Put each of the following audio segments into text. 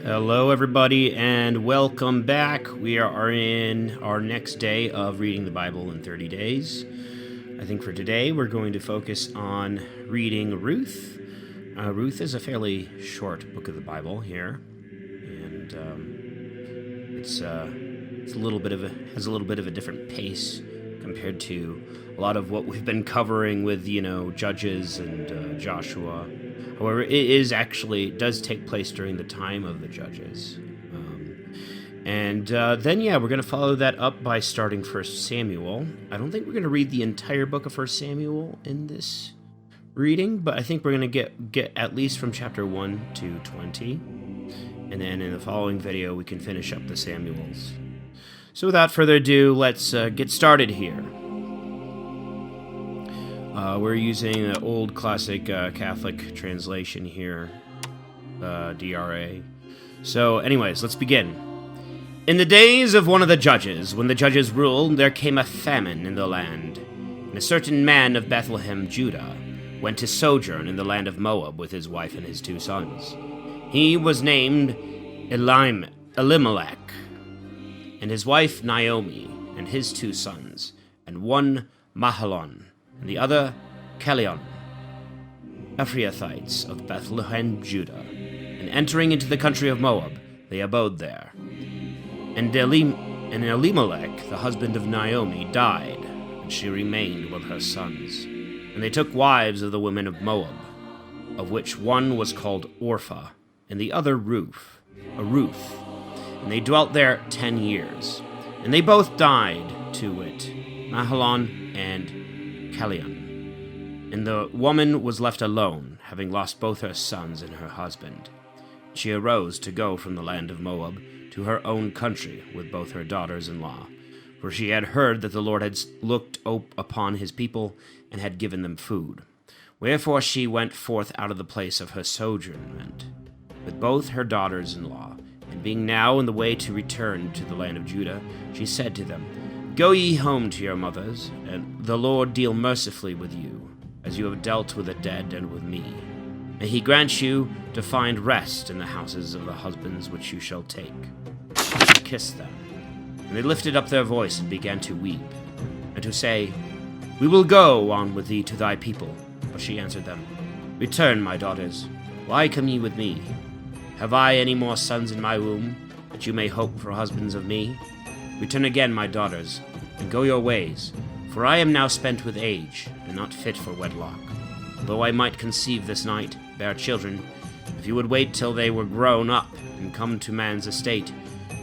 Hello, everybody, and welcome back. We are in our next day of reading the Bible in 30 days. I think for today we're going to focus on reading Ruth. Ruth is a fairly short book of the Bible here, and it's a little bit of has a little bit of a different pace compared to a lot of what we've been covering with Judges and Joshua. However, it does take place during the time of the Judges. Then we're going to follow that up by starting 1 Samuel. I don't think we're going to read the entire book of 1 Samuel in this reading, but I think we're going to get at least from chapter 1 to 20. And then in the following video, we can finish up the Samuels. So without further ado, let's get started here. We're using an old classic Catholic translation here, DRA. So anyways, let's begin. In the days of one of the judges, when the judges ruled, there came a famine in the land. And a certain man of Bethlehem, Judah, went to sojourn in the land of Moab with his wife and his 2 sons. He was named Elimelech, and his wife Naomi, and his 2 sons, and one Mahlon, and the other Chalion, Ephrathites of Bethlehem, Judah. And entering into the country of Moab, they abode there. And Elimelech, the husband of Naomi, died, and she remained with her sons. And they took wives of the women of Moab, of which one was called Orpah, and the other Ruth. And they dwelt there 10 years. And they both died, to wit, Mahlon and Chalion. And the woman was left alone, having lost both her sons and her husband. She arose to go from the land of Moab to her own country with both her daughters-in-law, for she had heard that the Lord had looked upon his people and had given them food. Wherefore she went forth out of the place of her sojournment with both her daughters-in-law, and being now in the way to return to the land of Judah, she said to them, Go ye home to your mothers, and the Lord deal mercifully with you, as you have dealt with the dead and with me. May he grant you to find rest in the houses of the husbands which you shall take. Kiss them. And they lifted up their voice and began to weep, and to say, We will go on with thee to thy people. But she answered them, Return, my daughters. Why come ye with me? Have I any more sons in my womb, that you may hope for husbands of me? Return again, my daughters, and go your ways, for I am now spent with age, and not fit for wedlock. Though I might conceive this night, bear children, if you would wait till they were grown up, and come to man's estate,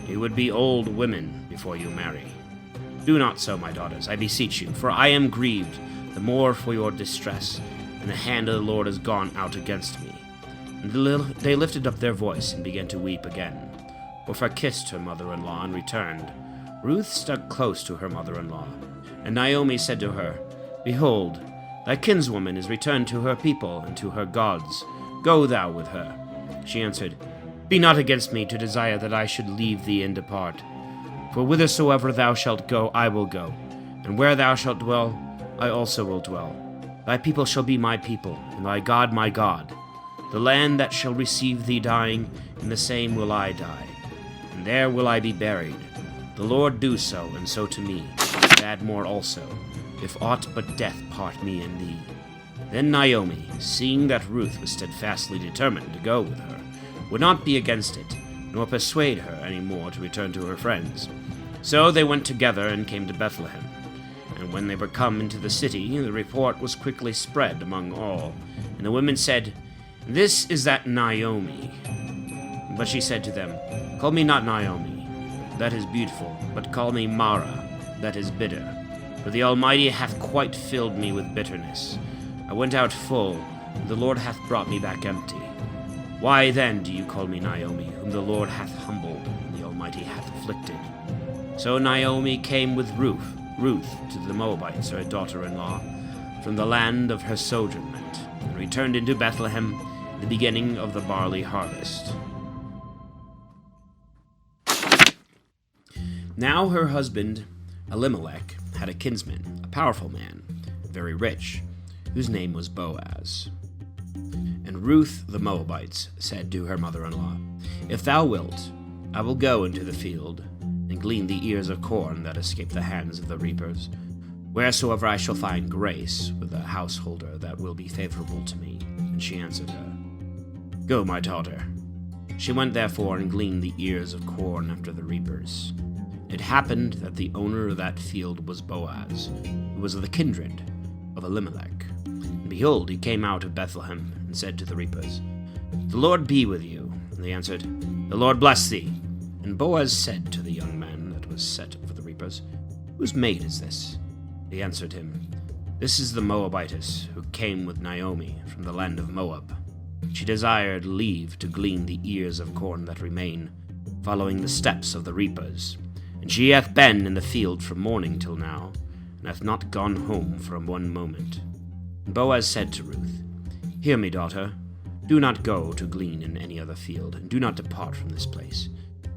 you would be old women before you marry. Do not so, my daughters, I beseech you, for I am grieved the more for your distress, and the hand of the Lord is gone out against me. And they lifted up their voice, and began to weep again. Orpah kissed her mother-in-law, and returned. Ruth stuck close to her mother-in-law. And Naomi said to her, Behold, thy kinswoman is returned to her people and to her gods. Go thou with her. She answered, Be not against me to desire that I should leave thee and depart. For whithersoever thou shalt go, I will go, and where thou shalt dwell, I also will dwell. Thy people shall be my people, and thy God my God. The land that shall receive thee dying, in the same will I die, and there will I be buried. The Lord do so, and so to me, and add more also, if aught but death part me and thee. Then Naomi, seeing that Ruth was steadfastly determined to go with her, would not be against it, nor persuade her any more to return to her friends. So they went together and came to Bethlehem. And when they were come into the city, the report was quickly spread among all. And the women said, This is that Naomi. But she said to them, Call me not Naomi, that is beautiful, but call me Mara, that is bitter. For the Almighty hath quite filled me with bitterness. I went out full, and the Lord hath brought me back empty. Why then do you call me Naomi, whom the Lord hath humbled, and the Almighty hath afflicted? So Naomi came with Ruth to the Moabites, her daughter-in-law, from the land of her sojournment, and returned into Bethlehem at the beginning of the barley harvest. Now her husband Elimelech had a kinsman, a powerful man, very rich, whose name was Boaz. And Ruth the Moabite said to her mother-in-law, "If thou wilt, I will go into the field and glean the ears of corn that escape the hands of the reapers, wheresoever I shall find grace with a householder that will be favorable to me." And she answered her, "Go, my daughter." She went therefore and gleaned the ears of corn after the reapers. It happened that the owner of that field was Boaz, who was of the kindred of Elimelech. And behold, he came out of Bethlehem and said to the reapers, "The Lord be with you." And they answered, "The Lord bless thee." And Boaz said to the young man that was set for the reapers, "Whose maid is this?" They answered him, "This is the Moabitess who came with Naomi from the land of Moab. She desired leave to glean the ears of corn that remain, following the steps of the reapers. And she hath been in the field from morning till now, and hath not gone home for 1 moment." And Boaz said to Ruth, "Hear me, daughter. Do not go to glean in any other field, and do not depart from this place,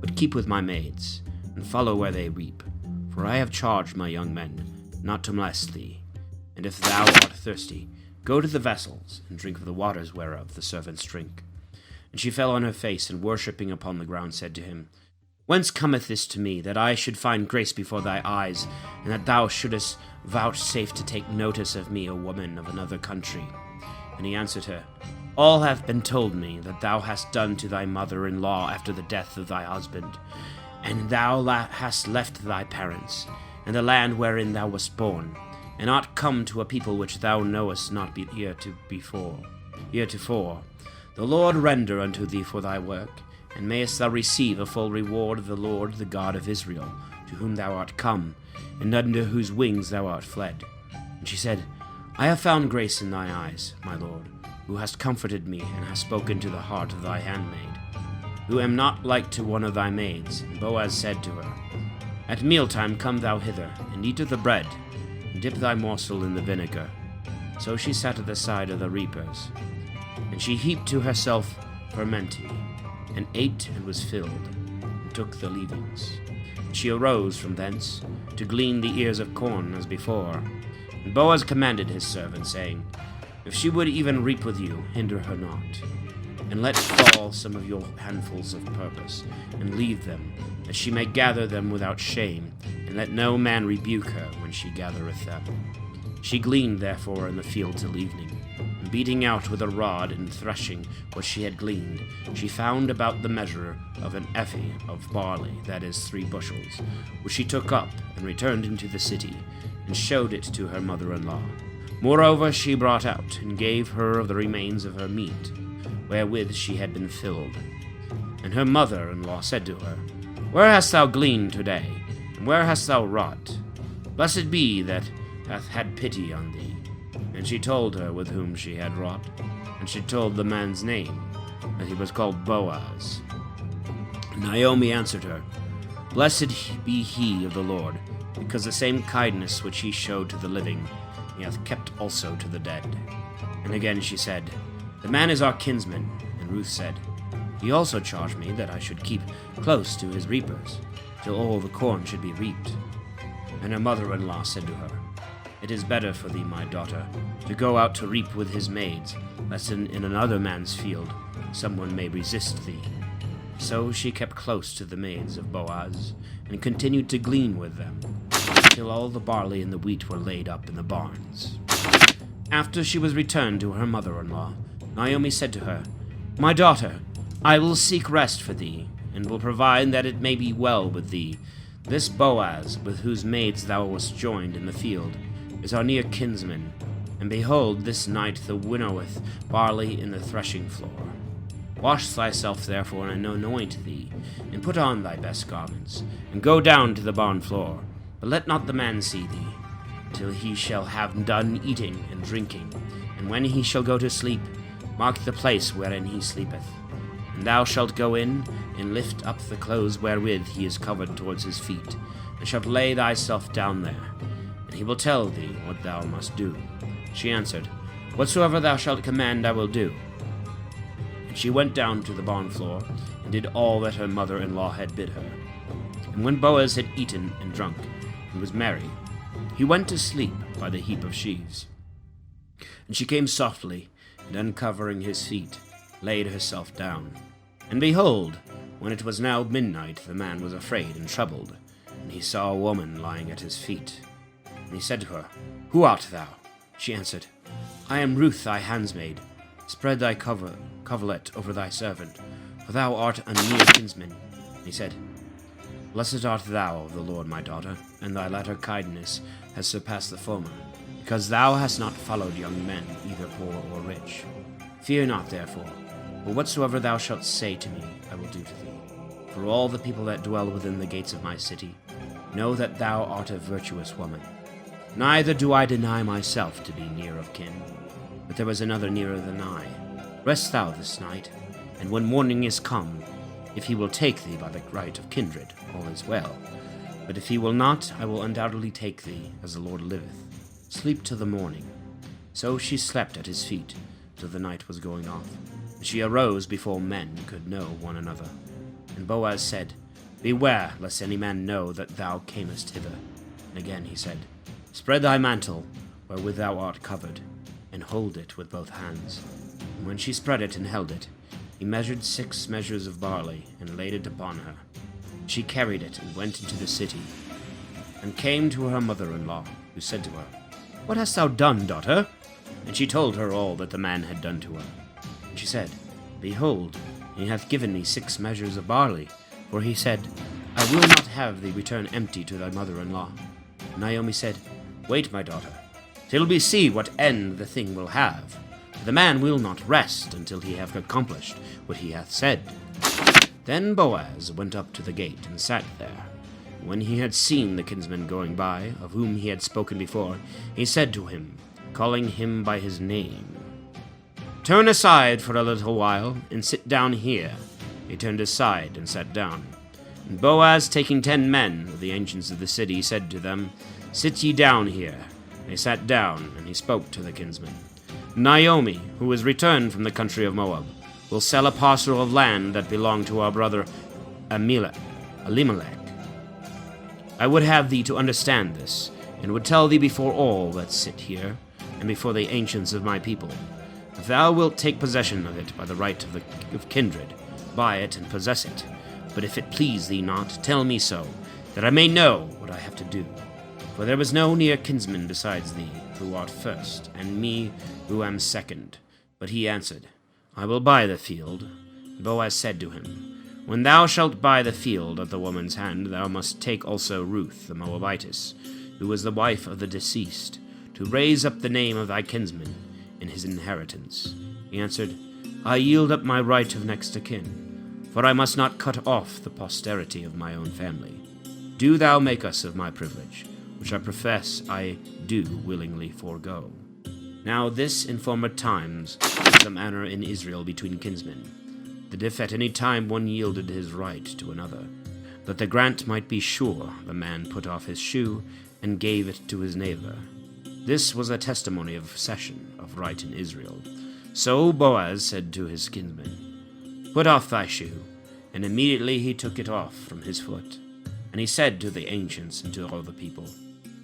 but keep with my maids, and follow where they reap. For I have charged my young men not to molest thee. And if thou art thirsty, go to the vessels, and drink of the waters whereof the servants drink." And she fell on her face, and worshipping upon the ground said to him, "Whence cometh this to me, that I should find grace before thy eyes, and that thou shouldest vouchsafe to take notice of me, a woman of another country?" And he answered her, "All hath been told me that thou hast done to thy mother-in-law after the death of thy husband, and thou hast left thy parents, and the land wherein thou wast born, and art come to a people which thou knowest not heretofore. The Lord render unto thee for thy work, and mayest thou receive a full reward of the Lord, the God of Israel, to whom thou art come, and under whose wings thou art fled." And she said, "I have found grace in thy eyes, my Lord, who hast comforted me, and hast spoken to the heart of thy handmaid, who am not like to one of thy maids." And Boaz said to her, "At mealtime come thou hither, and eat of the bread, and dip thy morsel in the vinegar." So she sat at the side of the reapers, and she heaped to herself fermenting, and ate and was filled, and took the leavings. And she arose from thence to glean the ears of corn as before. And Boaz commanded his servant, saying, "If she would even reap with you, hinder her not. And let fall some of your handfuls of purpose, and leave them, that she may gather them without shame, and let no man rebuke her when she gathereth them." She gleaned therefore in the field till evening, and beating out with a rod and threshing what she had gleaned, she found about the measure of an ephah of barley, that is 3 bushels, which she took up and returned into the city, and showed it to her mother-in-law. Moreover she brought out, and gave her of the remains of her meat, wherewith she had been filled. And her mother-in-law said to her, "Where hast thou gleaned today, and where hast thou wrought? Blessed be that hath had pity on thee." And she told her with whom she had wrought, and she told the man's name, that he was called Boaz. And Naomi answered her, "Blessed be he of the Lord, because the same kindness which he showed to the living, he hath kept also to the dead." And again she said, "The man is our kinsman." And Ruth said, "He also charged me that I should keep close to his reapers, till all the corn should be reaped." And her mother-in-law said to her, "It is better for thee, my daughter, to go out to reap with his maids, lest in another man's field someone may resist thee." So she kept close to the maids of Boaz, and continued to glean with them, till all the barley and the wheat were laid up in the barns. After she was returned to her mother-in-law, Naomi said to her, "My daughter, I will seek rest for thee, and will provide that it may be well with thee. This Boaz, with whose maids thou wast joined in the field, is our near kinsman, and behold, this night thou winnoweth barley in the threshing floor. Wash thyself therefore, and anoint thee, and put on thy best garments, and go down to the barn floor, but let not the man see thee, till he shall have done eating and drinking, and when he shall go to sleep, mark the place wherein he sleepeth. And thou shalt go in, and lift up the clothes wherewith he is covered towards his feet, and shalt lay thyself down there, and he will tell thee what thou must do." She answered, "Whatsoever thou shalt command I will do." And she went down to the barn floor, and did all that her mother-in-law had bid her. And when Boaz had eaten and drunk, and was merry, he went to sleep by the heap of sheaves. And she came softly, and uncovering his feet, laid herself down. And behold, when it was now midnight, the man was afraid and troubled, and he saw a woman lying at his feet. And he said to her, Who art thou? She answered, I am Ruth thy handmaid. Spread thy coverlet over thy servant, for thou art a near kinsman. And he said, Blessed art thou of the Lord, my daughter, and thy latter kindness has surpassed the former, because thou hast not followed young men, either poor or rich. Fear not, therefore, for whatsoever thou shalt say to me, I will do to thee. For all the people that dwell within the gates of my city know that thou art a virtuous woman. Neither do I deny myself to be near of kin, but there was another nearer than I. Rest thou this night, and when morning is come, if he will take thee by the right of kindred, all is well. But if he will not, I will undoubtedly take thee, as the Lord liveth. Sleep till the morning. So she slept at his feet, till the night was going off. And she arose before men could know one another. And Boaz said, Beware, lest any man know that thou camest hither. And again he said, Spread thy mantle, wherewith thou art covered, and hold it with both hands. And when she spread it and held it, he measured 6 measures of barley, and laid it upon her. She carried it, and went into the city, and came to her mother-in-law, who said to her, What hast thou done, daughter? And she told her all that the man had done to her. And she said, Behold, he hath given me 6 measures of barley, for he said, I will not have thee return empty to thy mother-in-law. Naomi said, Wait, my daughter, till we see what end the thing will have. For the man will not rest until he have accomplished what he hath said. Then Boaz went up to the gate and sat there. When he had seen the kinsman going by, of whom he had spoken before, he said to him, calling him by his name, Turn aside for a little while, and sit down here. He turned aside and sat down. And Boaz, taking 10 men of the ancients of the city, said to them, Sit ye down here. They sat down, and he spoke to the kinsman. Naomi, who is returned from the country of Moab, will sell a parcel of land that belonged to our brother Elimelech. I would have thee to understand this, and would tell thee before all that sit here, and before the ancients of my people. If thou wilt take possession of it by the right of kindred, buy it and possess it. But if it please thee not, tell me so, that I may know what I have to do. For there was no near kinsman besides thee, who art first, and me, who am second. But he answered, I will buy the field. Boaz said to him, When thou shalt buy the field at the woman's hand, thou must take also Ruth the Moabitess, who was the wife of the deceased, to raise up the name of thy kinsman in his inheritance. He answered, I yield up my right of next of kin, for I must not cut off the posterity of my own family. Do thou make us of my privilege, which I profess I do willingly forego. Now this in former times was a manner in Israel between kinsmen, that if at any time one yielded his right to another, that the grant might be sure, the man put off his shoe and gave it to his neighbor. This was a testimony of cession of right in Israel. So Boaz said to his kinsman, Put off thy shoe. And immediately he took it off from his foot. And he said to the ancients and to all the people,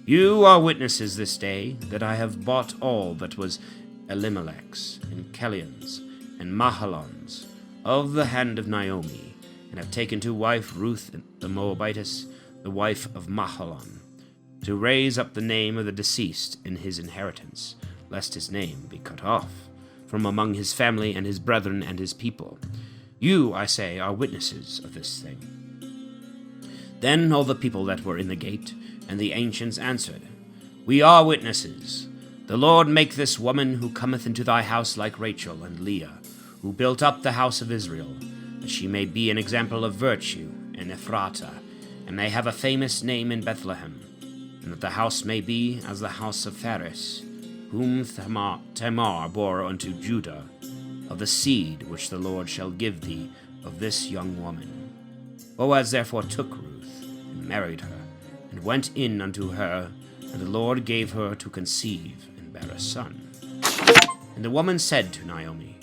You are witnesses this day that I have bought all that was Elimelech's, and Kelion's, and Mahalon's, of the hand of Naomi, and have taken to wife Ruth the Moabitess, the wife of Mahalon, to raise up the name of the deceased in his inheritance, lest his name be cut off from among his family and his brethren and his people. You, I say, are witnesses of this thing. Then all the people that were in the gate and the ancients answered, We are witnesses. The Lord make this woman who cometh into thy house like Rachel and Leah, who built up the house of Israel, that she may be an example of virtue in Ephratah, and may have a famous name in Bethlehem, and that the house may be as the house of Phares, whom Tamar bore unto Judah, of the seed which the Lord shall give thee of this young woman. Boaz therefore took Ruth, and married her, and went in unto her, and the Lord gave her to conceive, and bear a son. And the woman said to Naomi,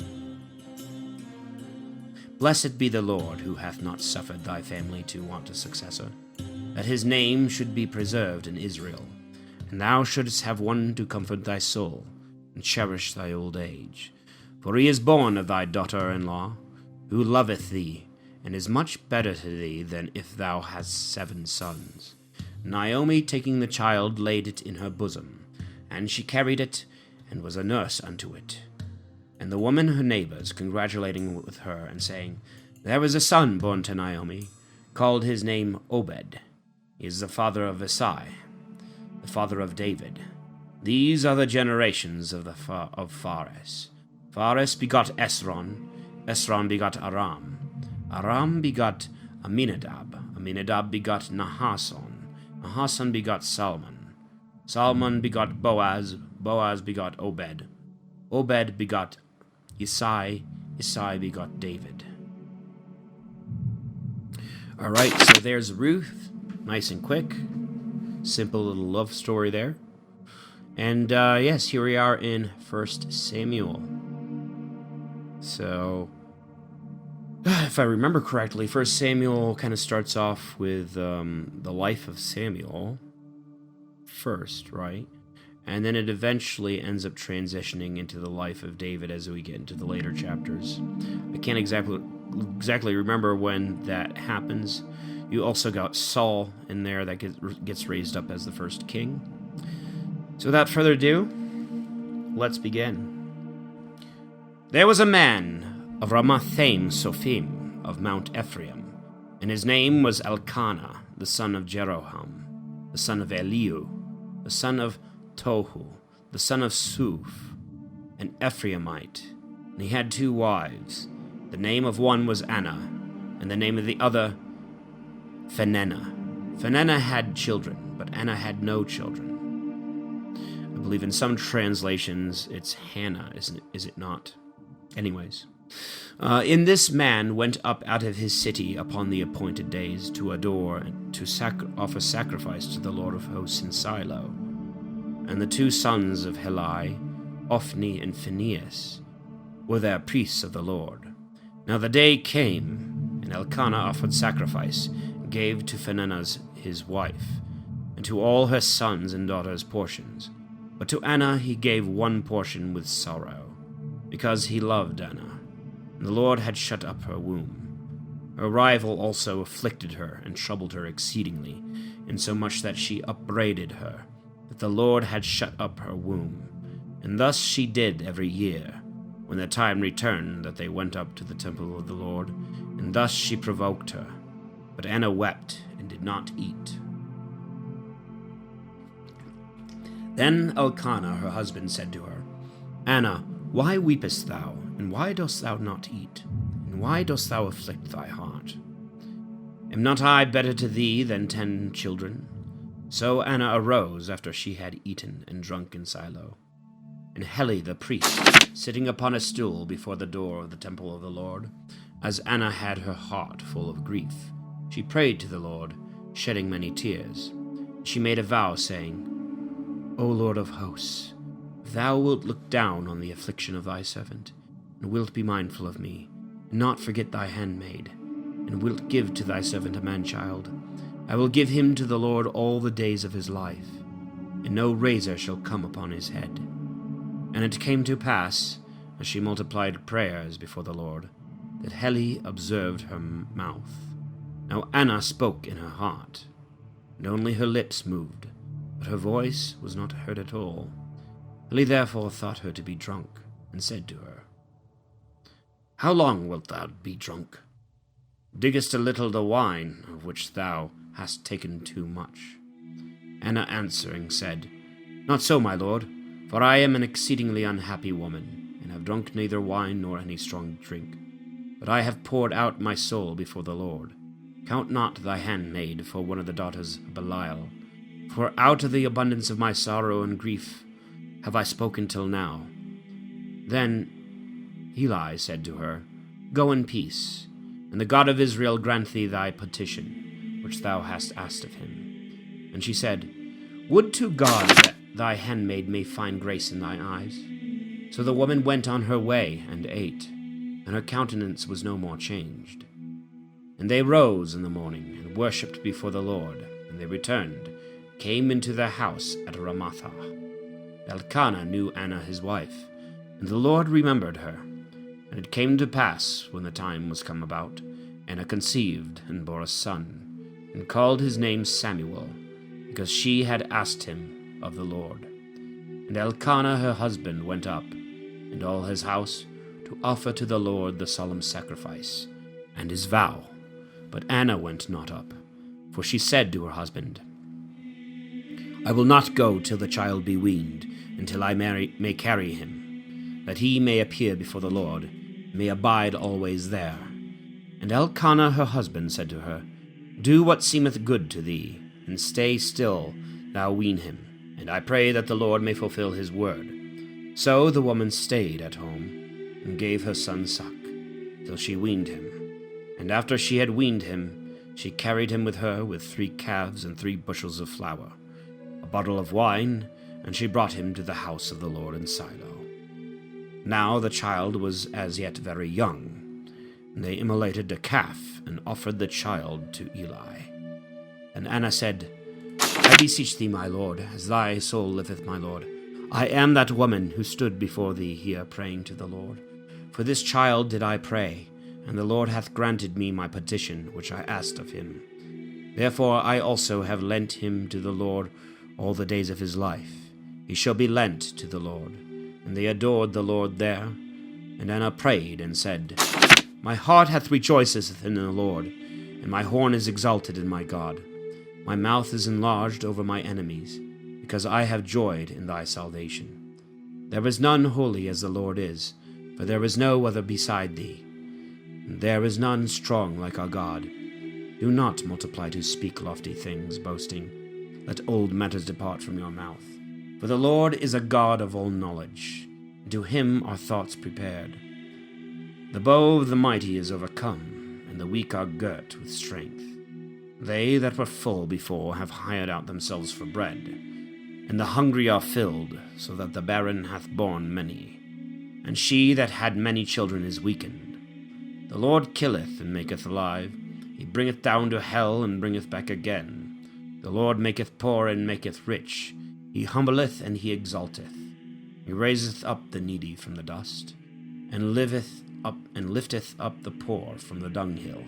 Blessed be the Lord, who hath not suffered thy family to want a successor, that his name should be preserved in Israel, and thou shouldst have one to comfort thy soul, and cherish thy old age. For he is born of thy daughter-in-law, who loveth thee, and is much better to thee than if thou hadst 7 sons. Naomi, taking the child, laid it in her bosom, and she carried it, and was a nurse unto it. And the woman her neighbors, congratulating with her, and saying, There is a son born to Naomi, called his name Obed. He is the father of Isai, the father of David. These are the generations of Phares. Phares begot Esron, Esron begot Aram, Aram begot Aminadab, Aminadab begot Nahasson, Nahasson begot Salmon, Salmon begot Boaz, Boaz begot Obed, Obed begot Isai, Isai begot David. All right, so there's Ruth. Nice and quick. Simple little love story there. And yes, here we are in 1 Samuel. So, if I remember correctly, 1 Samuel kind of starts off with the life of Samuel first, right? And then it eventually ends up transitioning into the life of David as we get into the later chapters. I can't exactly remember when that happens. You also got Saul in there that gets raised up as the first king. So without further ado, let's begin. There was a man of Ramathaim Sophim of Mount Ephraim, and his name was Elkanah, the son of Jeroham, the son of Eliu, the son of Tohu, the son of Suf, an Ephraimite, and he had 2 wives. The name of one was Anna, and the name of the other Phenenna. Phenenna had children, but Anna had no children. I believe in some translations it's Hannah, is it not? Anyways. In this man went up out of his city upon the appointed days to adore and to offer sacrifice to the Lord of hosts in Silo. And the 2 sons of Heli, Ophni and Phinehas, were their priests of the Lord. Now the day came, and Elkanah offered sacrifice, and gave to Phenenna his wife, and to all her sons and daughters portions. But to Anna he gave 1 portion with sorrow, because he loved Anna, and the Lord had shut up her womb. Her rival also afflicted her, and troubled her exceedingly, insomuch that she upbraided her, that the Lord had shut up her womb. And thus she did every year, when the time returned that they went up to the temple of the Lord, and thus she provoked her. But Anna wept, and did not eat. Then Elkanah her husband said to her, Anna, why weepest thou, and why dost thou not eat? And why dost thou afflict thy heart? Am not I better to thee than 10 children? So Anna arose after she had eaten and drunk in Silo. And Heli the priest, sitting upon a stool before the door of the temple of the Lord, as Anna had her heart full of grief, she prayed to the Lord, shedding many tears. She made a vow, saying, O Lord of hosts, if thou wilt look down on the affliction of thy servant, and wilt be mindful of me, and not forget thy handmaid, and wilt give to thy servant a man-child, I will give him to the Lord all the days of his life, and no razor shall come upon his head. And it came to pass, as she multiplied prayers before the Lord, that Heli observed her mouth. Now Anna spoke in her heart, and only her lips moved, but her voice was not heard at all. Heli therefore thought her to be drunk, and said to her, How long wilt thou be drunk? Diggest a little the wine, of which thou hast taken too much. Anna answering said, Not so, my lord, for I am an exceedingly unhappy woman, and have drunk neither wine nor any strong drink. But I have poured out my soul before the Lord. Count not thy handmaid for one of the daughters of Belial, for out of the abundance of my sorrow and grief have I spoken till now. Then Heli said to her, Go in peace, and the God of Israel grant thee thy petition, which thou hast asked of him. And she said, Would to God that thy handmaid may find grace in thine eyes. So the woman went on her way and ate, and her countenance was no more changed. And they rose in the morning, and worshipped before the Lord, and they returned, came into their house at Ramathah. Elkanah knew Anna his wife, and the Lord remembered her, And it came to pass, when the time was come about, Anna conceived and bore a son, and called his name Samuel, because she had asked him of the Lord. And Elkanah her husband went up, and all his house, to offer to the Lord the solemn sacrifice, and his vow. But Anna went not up, for she said to her husband, I will not go till the child be weaned, until I may carry him, that he may appear before the Lord, may abide always there. And Elkanah her husband said to her, Do what seemeth good to thee, and stay still, thou wean him, and I pray that the Lord may fulfill his word. So the woman stayed at home, and gave her son suck, till she weaned him. And after she had weaned him, she carried him with her with 3 calves and 3 bushels of flour, a bottle of wine, and she brought him to the house of the Lord in Shiloh. Now the child was as yet very young, and they immolated a calf, and offered the child to Eli. And Anna said, I beseech thee, my lord, as thy soul liveth, my lord, I am that woman who stood before thee here praying to the Lord. For this child did I pray, and the Lord hath granted me my petition which I asked of him. Therefore I also have lent him to the Lord all the days of his life. He shall be lent to the Lord. And they adored the Lord there. And Anna prayed and said, My heart hath rejoiceth in the Lord, and my horn is exalted in my God. My mouth is enlarged over my enemies, because I have joyed in thy salvation. There is none holy as the Lord is, for there is no other beside thee. And there is none strong like our God. Do not multiply to speak lofty things, boasting. Let old matters depart from your mouth. For the Lord is a God of all knowledge, and to him are thoughts prepared. The bow of the mighty is overcome, and the weak are girt with strength. They that were full before have hired out themselves for bread, and the hungry are filled, so that the barren hath borne many. And she that had many children is weakened. The Lord killeth and maketh alive. He bringeth down to hell and bringeth back again. The Lord maketh poor and maketh rich. He humbleth and he exalteth. He raiseth up the needy from the dust, and lifteth up the poor from the dunghill,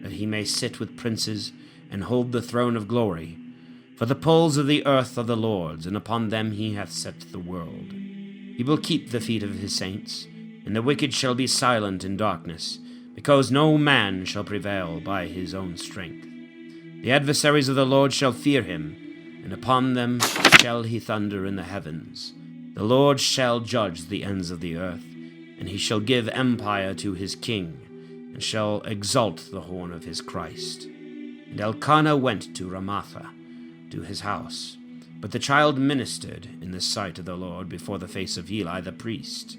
that he may sit with princes, and hold the throne of glory. For the poles of the earth are the Lord's, and upon them he hath set the world. He will keep the feet of his saints, and the wicked shall be silent in darkness, because no man shall prevail by his own strength. The adversaries of the Lord shall fear him, and upon them shall he thunder in the heavens. The Lord shall judge the ends of the earth, and he shall give empire to his king, and shall exalt the horn of his Christ. And Elkanah went to Ramathah, to his house. But the child ministered in the sight of the Lord before the face of Eli the priest.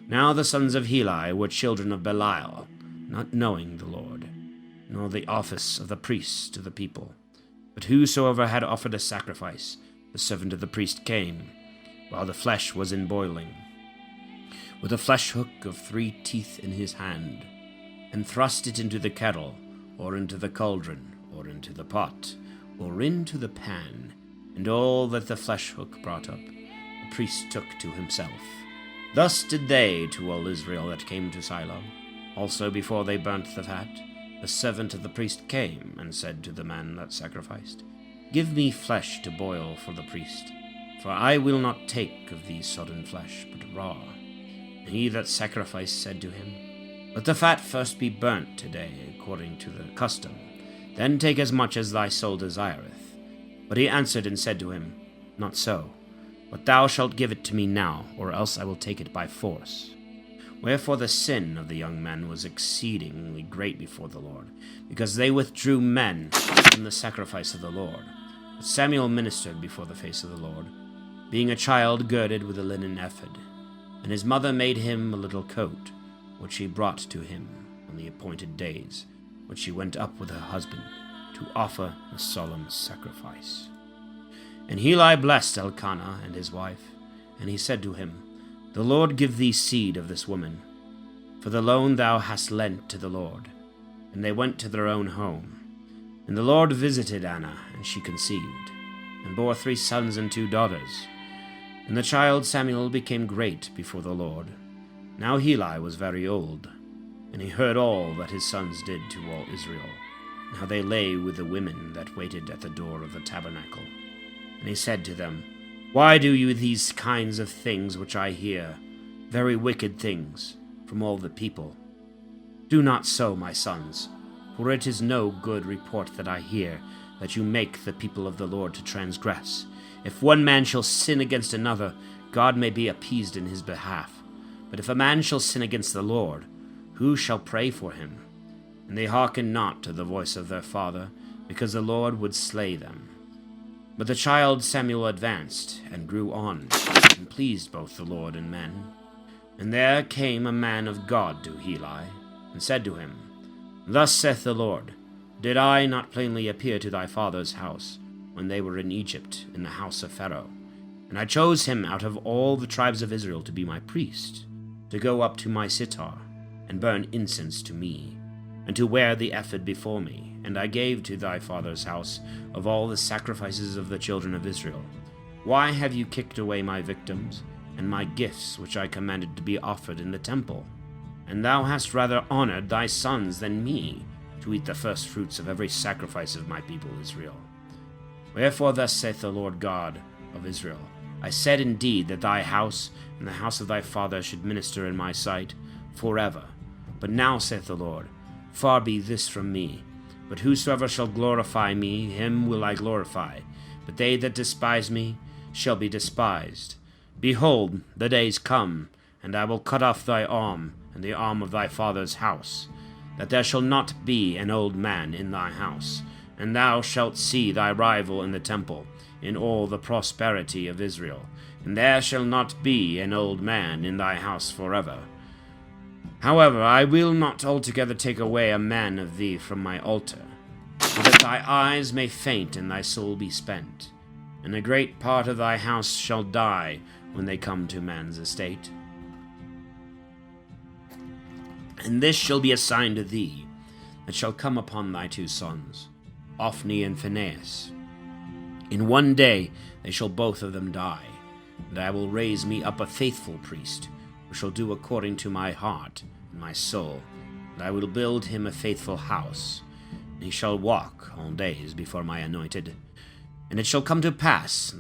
Now the sons of Eli were children of Belial, not knowing the Lord, nor the office of the priests to the people. But whosoever had offered a sacrifice, the servant of the priest came, while the flesh was in boiling, with a flesh hook of 3 teeth in his hand, and thrust it into the kettle, or into the cauldron, or into the pot, or into the pan, and all that the flesh hook brought up, the priest took to himself. Thus did they to all Israel that came to Shiloh. Also before they burnt the fat, the servant of the priest came, and said to the man that sacrificed, Give me flesh to boil for the priest, for I will not take of these sodden flesh, but raw. And he that sacrificed said to him, Let the fat first be burnt today, according to the custom. Then take as much as thy soul desireth. But he answered and said to him, Not so, but thou shalt give it to me now, or else I will take it by force. Wherefore the sin of the young men was exceedingly great before the Lord, because they withdrew men from the sacrifice of the Lord. But Samuel ministered before the face of the Lord, being a child girded with a linen ephod. And his mother made him a little coat, which she brought to him on the appointed days, when she went up with her husband to offer a solemn sacrifice. And Eli blessed Elkanah and his wife, and he said to him, The Lord give thee seed of this woman, for the loan thou hast lent to the Lord. And they went to their own home. And the Lord visited Anna, and she conceived, and bore 3 sons and 2 daughters. And the child Samuel became great before the Lord. Now Heli was very old, and he heard all that his sons did to all Israel, and how they lay with the women that waited at the door of the tabernacle. And he said to them, Why do you these kinds of things which I hear, very wicked things, from all the people? Do not so, my sons, for it is no good report that I hear, that you make the people of the Lord to transgress. If one man shall sin against another, God may be appeased in his behalf. But if a man shall sin against the Lord, who shall pray for him? And they hearkened not to the voice of their father, because the Lord would slay them. But the child Samuel advanced, and grew on, and pleased both the Lord and men. And there came a man of God to Heli, and said to him, Thus saith the Lord, Did I not plainly appear to thy father's house, when they were in Egypt, in the house of Pharaoh? And I chose him out of all the tribes of Israel to be my priest, to go up to my sitar, and burn incense to me, and to wear the ephod before me. And I gave to thy father's house of all the sacrifices of the children of Israel. Why have you kicked away my victims, and my gifts which I commanded to be offered in the temple? And thou hast rather honored thy sons than me, to eat the first fruits of every sacrifice of my people Israel. Wherefore thus saith the Lord God of Israel, I said indeed that thy house and the house of thy father should minister in my sight forever. But now saith the Lord, Far be this from me. But whosoever shall glorify me, him will I glorify. But they that despise me shall be despised. Behold, the days come, and I will cut off thy arm, and the arm of thy father's house, that there shall not be an old man in thy house. And thou shalt see thy rival in the temple, in all the prosperity of Israel. And there shall not be an old man in thy house forever. However, I will not altogether take away a man of thee from my altar, so that thy eyes may faint and thy soul be spent. And a great part of thy house shall die when they come to man's estate. And this shall be a sign to thee, that shall come upon thy two sons, Ophni and Phinehas. In one day they shall both of them die, and I will raise me up a faithful priest, who shall do according to my heart and my soul, and I will build him a faithful house, and he shall walk all days before my anointed. And it shall come to pass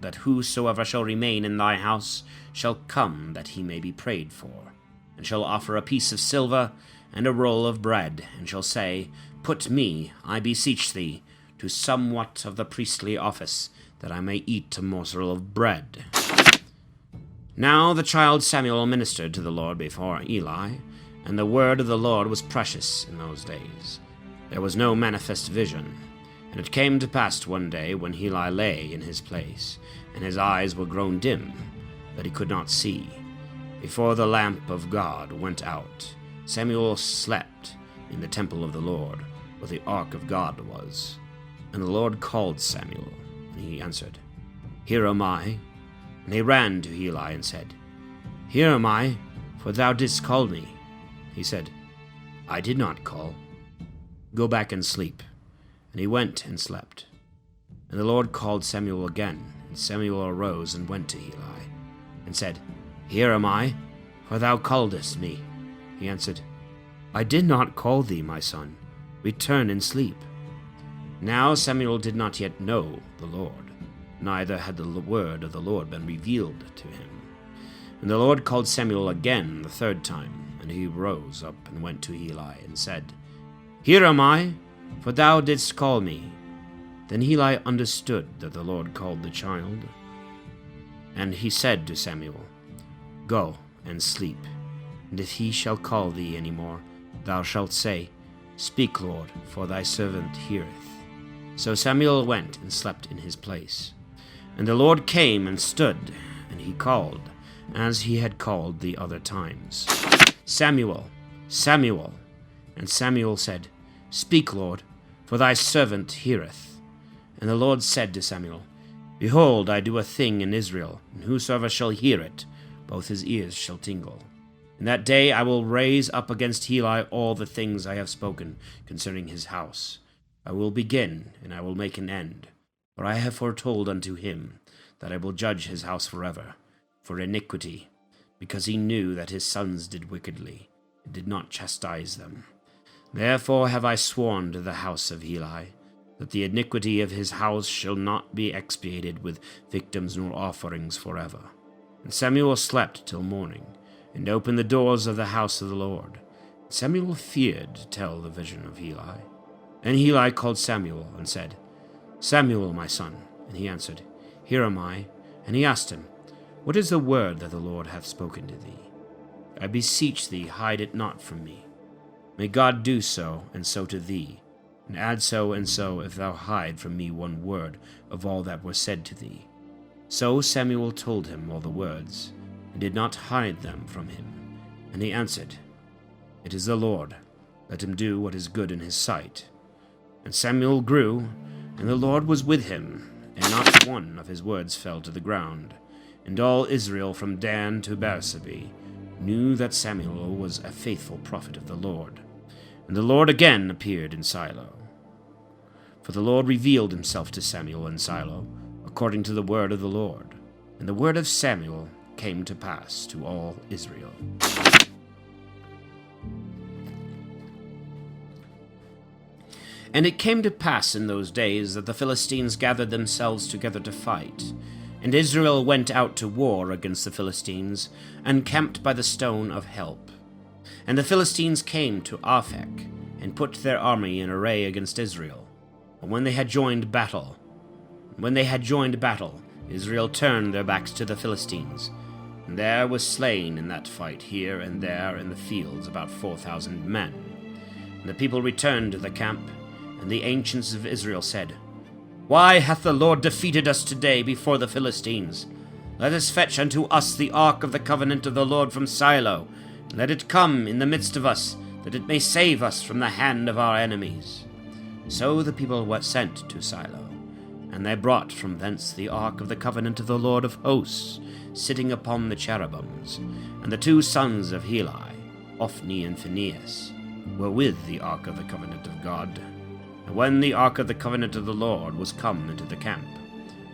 that whosoever shall remain in thy house shall come that he may be prayed for, and shall offer a piece of silver and a roll of bread, and shall say, Put me, I beseech thee, to somewhat of the priestly office, that I may eat a morsel of bread. Now the child Samuel ministered to the Lord before Eli, and the word of the Lord was precious in those days. There was no manifest vision. And it came to pass one day, when Eli lay in his place, and his eyes were grown dim, that he could not see, before the lamp of God went out, Samuel slept in the temple of the Lord, where the ark of God was. And the Lord called Samuel, and he answered, Here am I. And he ran to Eli and said, Here am I, for thou didst call me. He said, I did not call. Go back and sleep. And he went and slept. And the Lord called Samuel again, and Samuel arose and went to Eli, and said, Here am I, for thou calledst me. He answered, I did not call thee, my son. Return and sleep. Now Samuel did not yet know the Lord, neither had the word of the Lord been revealed to him. And the Lord called Samuel again the third time, and he rose up and went to Eli, and said, Here am I, for thou didst call me. Then Eli understood that the Lord called the child. And he said to Samuel, Go and sleep, and if he shall call thee any more, thou shalt say, Speak, Lord, for thy servant heareth. So Samuel went and slept in his place. And the Lord came and stood, and he called, as he had called the other times, Samuel, Samuel. And Samuel said, Speak, Lord, for thy servant heareth. And the Lord said to Samuel, Behold, I do a thing in Israel, and whosoever shall hear it, both his ears shall tingle. In that day I will raise up against Eli all the things I have spoken concerning his house. I will begin, and I will make an end. For I have foretold unto him that I will judge his house forever, for iniquity, because he knew that his sons did wickedly, and did not chastise them. Therefore have I sworn to the house of Eli, that the iniquity of his house shall not be expiated with victims nor offerings forever. And Samuel slept till morning, and opened the doors of the house of the Lord. Samuel feared to tell the vision of Eli. And Eli called Samuel, and said, Samuel, my son. And he answered, Here am I. And he asked him, What is the word that the Lord hath spoken to thee? I beseech thee, hide it not from me. May God do so, and so to thee, and add so and so, if thou hide from me one word of all that was said to thee. So Samuel told him all the words, and did not hide them from him. And he answered, It is the Lord. Let him do what is good in his sight. And Samuel grew, and the Lord was with him, and not one of his words fell to the ground. And all Israel from Dan to Beersheba knew that Samuel was a faithful prophet of the Lord. And the Lord again appeared in Shiloh. For the Lord revealed himself to Samuel in Shiloh, according to the word of the Lord. And the word of Samuel came to pass to all Israel. And it came to pass in those days that the Philistines gathered themselves together to fight. And Israel went out to war against the Philistines, and camped by the stone of Help. And the Philistines came to Aphek, and put their army in array against Israel. And when they had joined battle, Israel turned their backs to the Philistines. And there was slain in that fight here and there in the fields about 4,000 men. And the people returned to the camp, and the ancients of Israel said, Why hath the Lord defeated us today before the Philistines? Let us fetch unto us the ark of the covenant of the Lord from Shiloh, and let it come in the midst of us, that it may save us from the hand of our enemies. So the people were sent to Shiloh, and they brought from thence the ark of the covenant of the Lord of hosts, sitting upon the cherubims. And the two sons of Eli, Ophni and Phinehas, were with the ark of the covenant of God. And when the ark of the covenant of the Lord was come into the camp,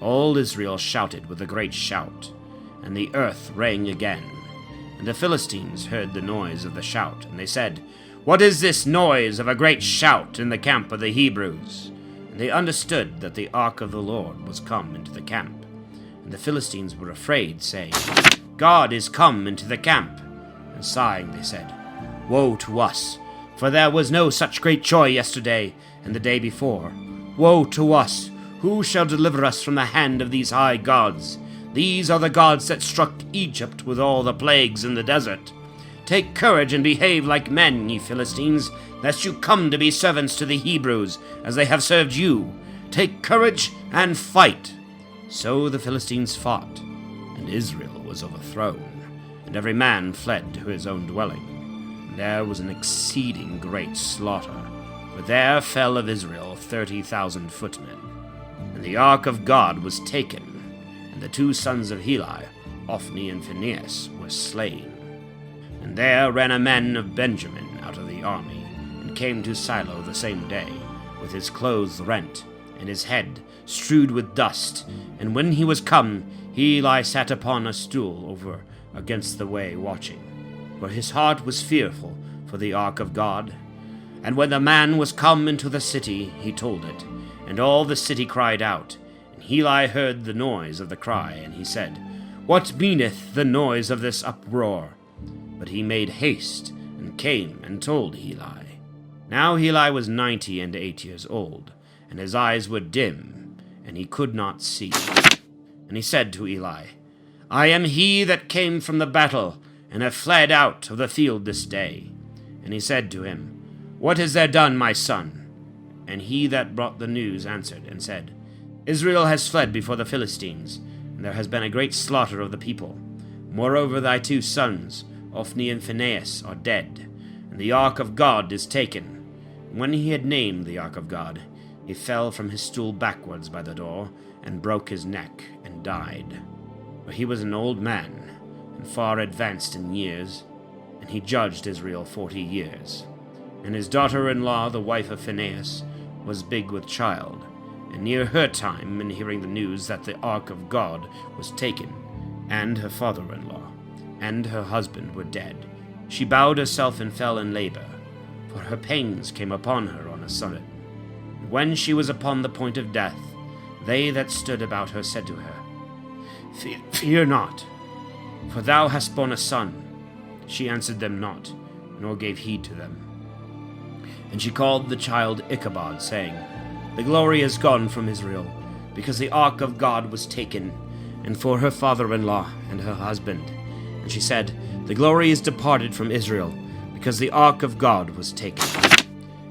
all Israel shouted with a great shout, and the earth rang again. And the Philistines heard the noise of the shout, and they said, What is this noise of a great shout in the camp of the Hebrews? And they understood that the ark of the Lord was come into the camp. And the Philistines were afraid, saying, God is come into the camp. And sighing they said, Woe to us! For there was no such great joy yesterday and the day before. Woe to us! Who shall deliver us from the hand of these high gods? These are the gods that struck Egypt with all the plagues in the desert. Take courage and behave like men, ye Philistines, lest you come to be servants to the Hebrews, as they have served you. Take courage and fight. So the Philistines fought, and Israel was overthrown, and every man fled to his own dwelling. And there was an exceeding great slaughter, for there fell of Israel 30,000 footmen. And the ark of God was taken, and the two sons of Eli, Ophni and Phinehas, were slain. And there ran a man of Benjamin out of the army, and came to Shiloh the same day, with his clothes rent, and his head strewed with dust. And when he was come, Eli sat upon a stool over against the way watching, for his heart was fearful for the ark of God. And when the man was come into the city, he told it, and all the city cried out. And Eli heard the noise of the cry, and he said, What meaneth the noise of this uproar? But he made haste, and came and told Eli. Now Eli was 98 years old, and his eyes were dim, and he could not see. And he said to Eli, I am he that came from the battle, and have fled out of the field this day. And he said to him, What is there done, my son? And he that brought the news answered and said, Israel has fled before the Philistines, and there has been a great slaughter of the people. Moreover, thy two sons, Ophni and Phinehas, are dead, and the ark of God is taken. And when he had named the ark of God, he fell from his stool backwards by the door, and broke his neck, and died. For he was an old man, and far advanced in years, and he judged Israel 40 years. And his daughter-in-law, the wife of Phinehas, was big with child, and near her time, in hearing the news that the ark of God was taken, and her father-in-law, and her husband were dead, she bowed herself and fell in labor, for her pains came upon her on a sudden. And when she was upon the point of death, they that stood about her said to her, Fear not, for thou hast borne a son. She answered them not, nor gave heed to them. And she called the child Ichabod, saying, The glory is gone from Israel, because the ark of God was taken, and for her father-in-law and her husband. And she said, The glory is departed from Israel, because the ark of God was taken.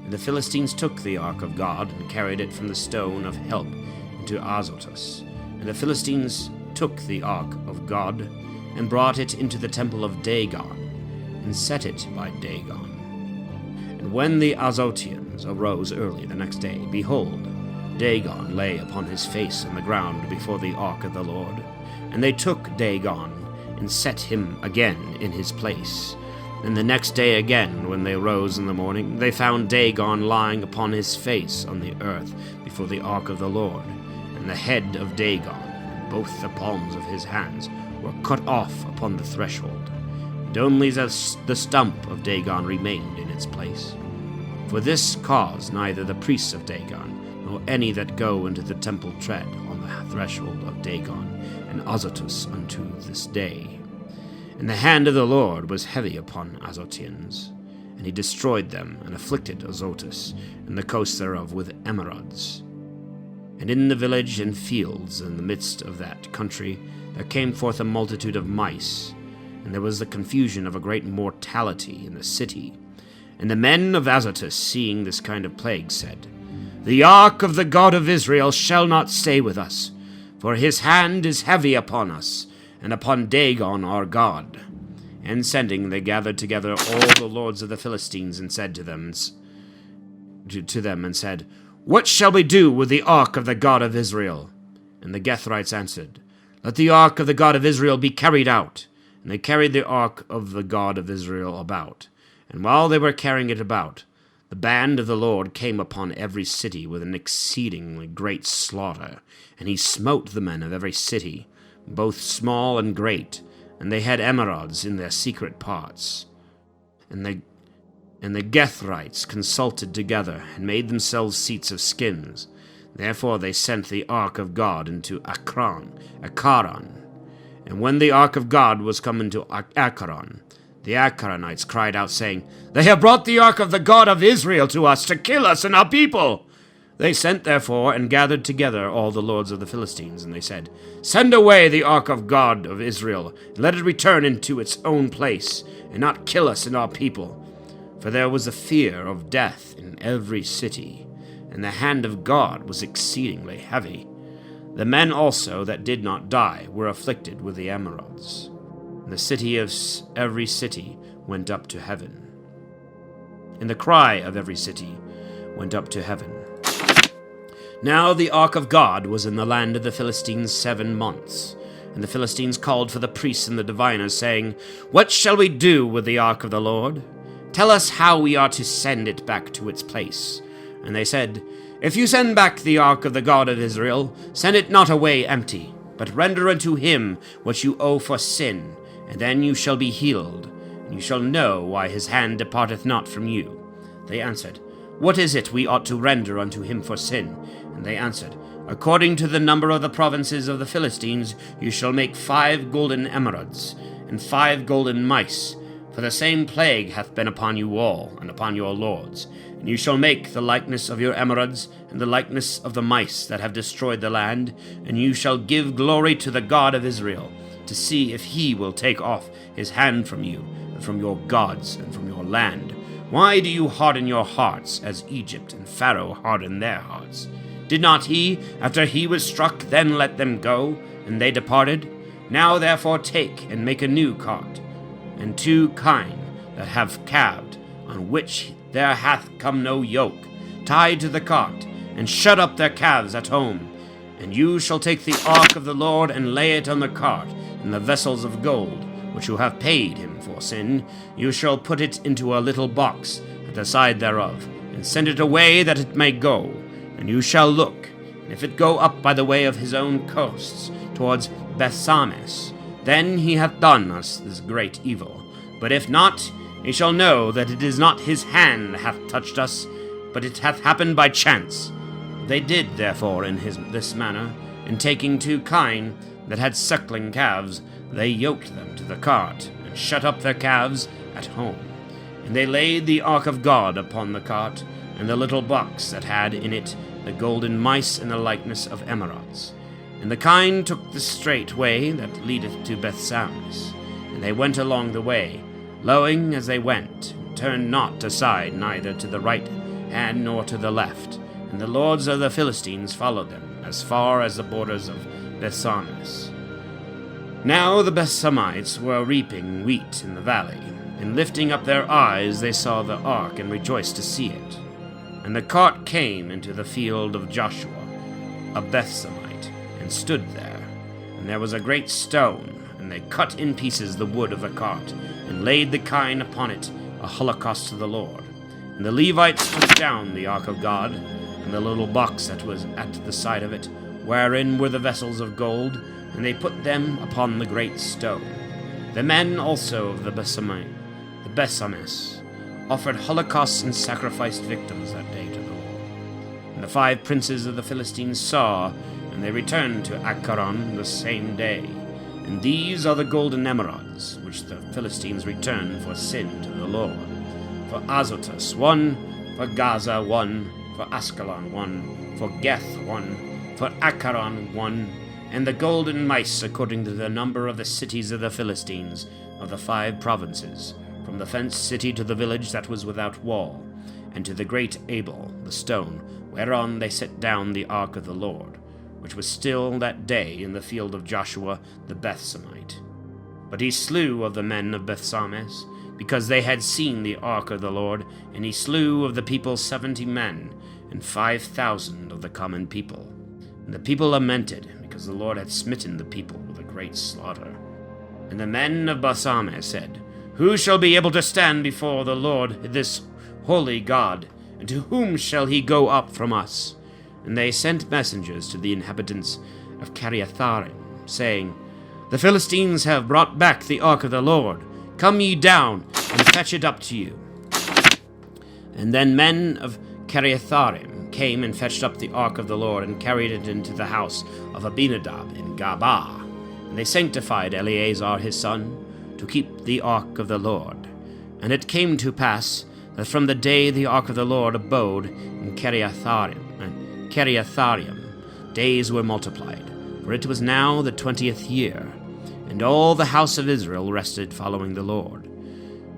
And the Philistines took the ark of God, and carried it from the stone of help into Azotus. And the Philistines took the ark of God, and brought it into the temple of Dagon, and set it by Dagon. And when the Azotians arose early the next day, behold, Dagon lay upon his face on the ground before the ark of the Lord. And they took Dagon, and set him again in his place. And the next day again, when they rose in the morning, they found Dagon lying upon his face on the earth before the ark of the Lord. And the head of Dagon, and both the palms of his hands, were cut off upon the threshold. And only the stump of Dagon remained in its place. For this cause neither the priests of Dagon, nor any that go into the temple tread on the threshold of Dagon and Azotus unto this day. And the hand of the Lord was heavy upon Azotians, and he destroyed them, and afflicted Azotus, and the coast thereof with emerods. And in the village and fields in the midst of that country there came forth a multitude of mice, and there was the confusion of a great mortality in the city. And the men of Azotus, seeing this kind of plague, said, The ark of the God of Israel shall not stay with us, for his hand is heavy upon us, and upon Dagon our God. And sending, they gathered together all the lords of the Philistines, and said to them, and said, What shall we do with the ark of the God of Israel? And the Gethrites answered, Let the ark of the God of Israel be carried out. And they carried the ark of the God of Israel about. And while they were carrying it about, the band of the Lord came upon every city with an exceedingly great slaughter, and he smote the men of every city, both small and great, and they had emerods in their secret parts. And the Gethrites consulted together, and made themselves seats of skins. Therefore they sent the ark of God into Acharon. And when the ark of God was come into Acharon, the Acharonites cried out, saying, They have brought the ark of the God of Israel to us, to kill us and our people. They sent therefore, and gathered together all the lords of the Philistines, and they said, Send away the ark of God of Israel, and let it return into its own place, and not kill us and our people. For there was a fear of death in every city, and the hand of God was exceedingly heavy. The men also that did not die were afflicted with the emerods. And the city of every city went up to heaven, and the cry of every city went up to heaven. Now the ark of God was in the land of the Philistines 7 months. And the Philistines called for the priests and the diviners, saying, What shall we do with the ark of the Lord? Tell us how we are to send it back to its place. And they said, If you send back the ark of the God of Israel, send it not away empty, but render unto him what you owe for sin, and then you shall be healed, and you shall know why his hand departeth not from you. They answered, What is it we ought to render unto him for sin? And they answered, According to the number of the provinces of the Philistines, you shall make 5 golden emerods, and 5 golden mice, for the same plague hath been upon you all, and upon your lords. And you shall make the likeness of your emerods, and the likeness of the mice that have destroyed the land, and you shall give glory to the God of Israel, to see if he will take off his hand from you, and from your gods, and from your land. Why do you harden your hearts, as Egypt and Pharaoh hardened their hearts? Did not he, after he was struck, then let them go, and they departed? Now therefore take, and make a new cart, and 2 kine that have calved, on which there hath come no yoke, tied to the cart, and shut up their calves at home. And you shall take the ark of the Lord, and lay it on the cart, and the vessels of gold, which you have paid him for sin, you shall put it into a little box at the side thereof, and send it away that it may go. And you shall look, and if it go up by the way of his own coasts, towards Bethsames, then he hath done us this great evil. But if not, he shall know that it is not his hand hath touched us, but it hath happened by chance. They did therefore in this manner, and taking 2 kine that had suckling calves, they yoked them to the cart, and shut up their calves at home. And they laid the ark of God upon the cart, and the little box that had in it the golden mice in the likeness of emeralds. And the kine took the straight way that leadeth to Bethsames. And they went along the way, lowing as they went, and turned not aside neither to the right hand nor to the left. And the lords of the Philistines followed them, as far as the borders of Bethsames. Now the Bethsamites were reaping wheat in the valley, and lifting up their eyes they saw the ark, and rejoiced to see it. And the cart came into the field of Joshua, a Bethsamite, and stood there. And there was a great stone, and they cut in pieces the wood of the cart, and laid the kine upon it, a holocaust to the Lord. And the Levites took down the ark of God, and the little box that was at the side of it, wherein were the vessels of gold, and they put them upon the great stone. The men also of the Bethsames offered holocausts and sacrificed victims that day to the Lord. And the 5 princes of the Philistines saw, and they returned to Acharon the same day. And these are the golden emeralds, which the Philistines returned for sin to the Lord. For Azotus 1, for Gaza 1, for Askelon 1, for Geth 1, for Acharon 1, and the golden mice according to the number of the cities of the Philistines, of the 5 provinces, from the fenced city to the village that was without wall, and to the great Abel, the stone, whereon they set down the ark of the Lord, which was still that day in the field of Joshua the Bethsamite. But he slew of the men of Bethsames, because they had seen the ark of the Lord, and he slew of the people 70 men, and 5,000 of the common people. And the people lamented, because the Lord had smitten the people with a great slaughter. And the men of Bethsames said, Who shall be able to stand before the Lord, this holy God? And to whom shall he go up from us? And they sent messengers to the inhabitants of Kiriatharim, saying, The Philistines have brought back the ark of the Lord. Come ye down, and fetch it up to you. And then men of Kiriatharim came and fetched up the ark of the Lord, and carried it into the house of Abinadab in Gabaa. And they sanctified Eleazar his son, to keep the ark of the Lord. And it came to pass that from the day the ark of the Lord abode in Kiriatharim, days were multiplied, for it was now the 20th year, and all the house of Israel rested following the Lord.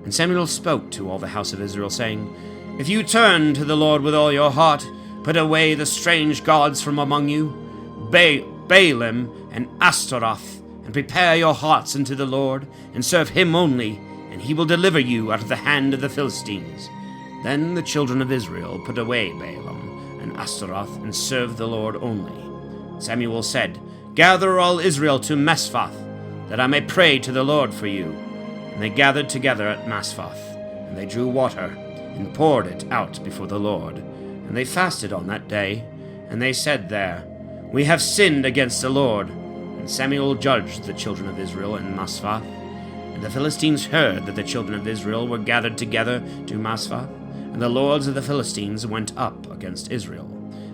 And Samuel spoke to all the house of Israel, saying, If you turn to the Lord with all your heart, put away the strange gods from among you, Baalim and Ashtaroth, and prepare your hearts unto the Lord, and serve him only, and he will deliver you out of the hand of the Philistines. Then the children of Israel put away Baalim and Ashtaroth, and served the Lord only. Samuel said, Gather all Israel to Mesphah, that I may pray to the Lord for you. And they gathered together at Mesphah, and they drew water, and poured it out before the Lord. And they fasted on that day, and they said there, We have sinned against the Lord. And Samuel judged the children of Israel in Mesphah. And the Philistines heard that the children of Israel were gathered together to Mesphah, and the lords of the Philistines went up against Israel.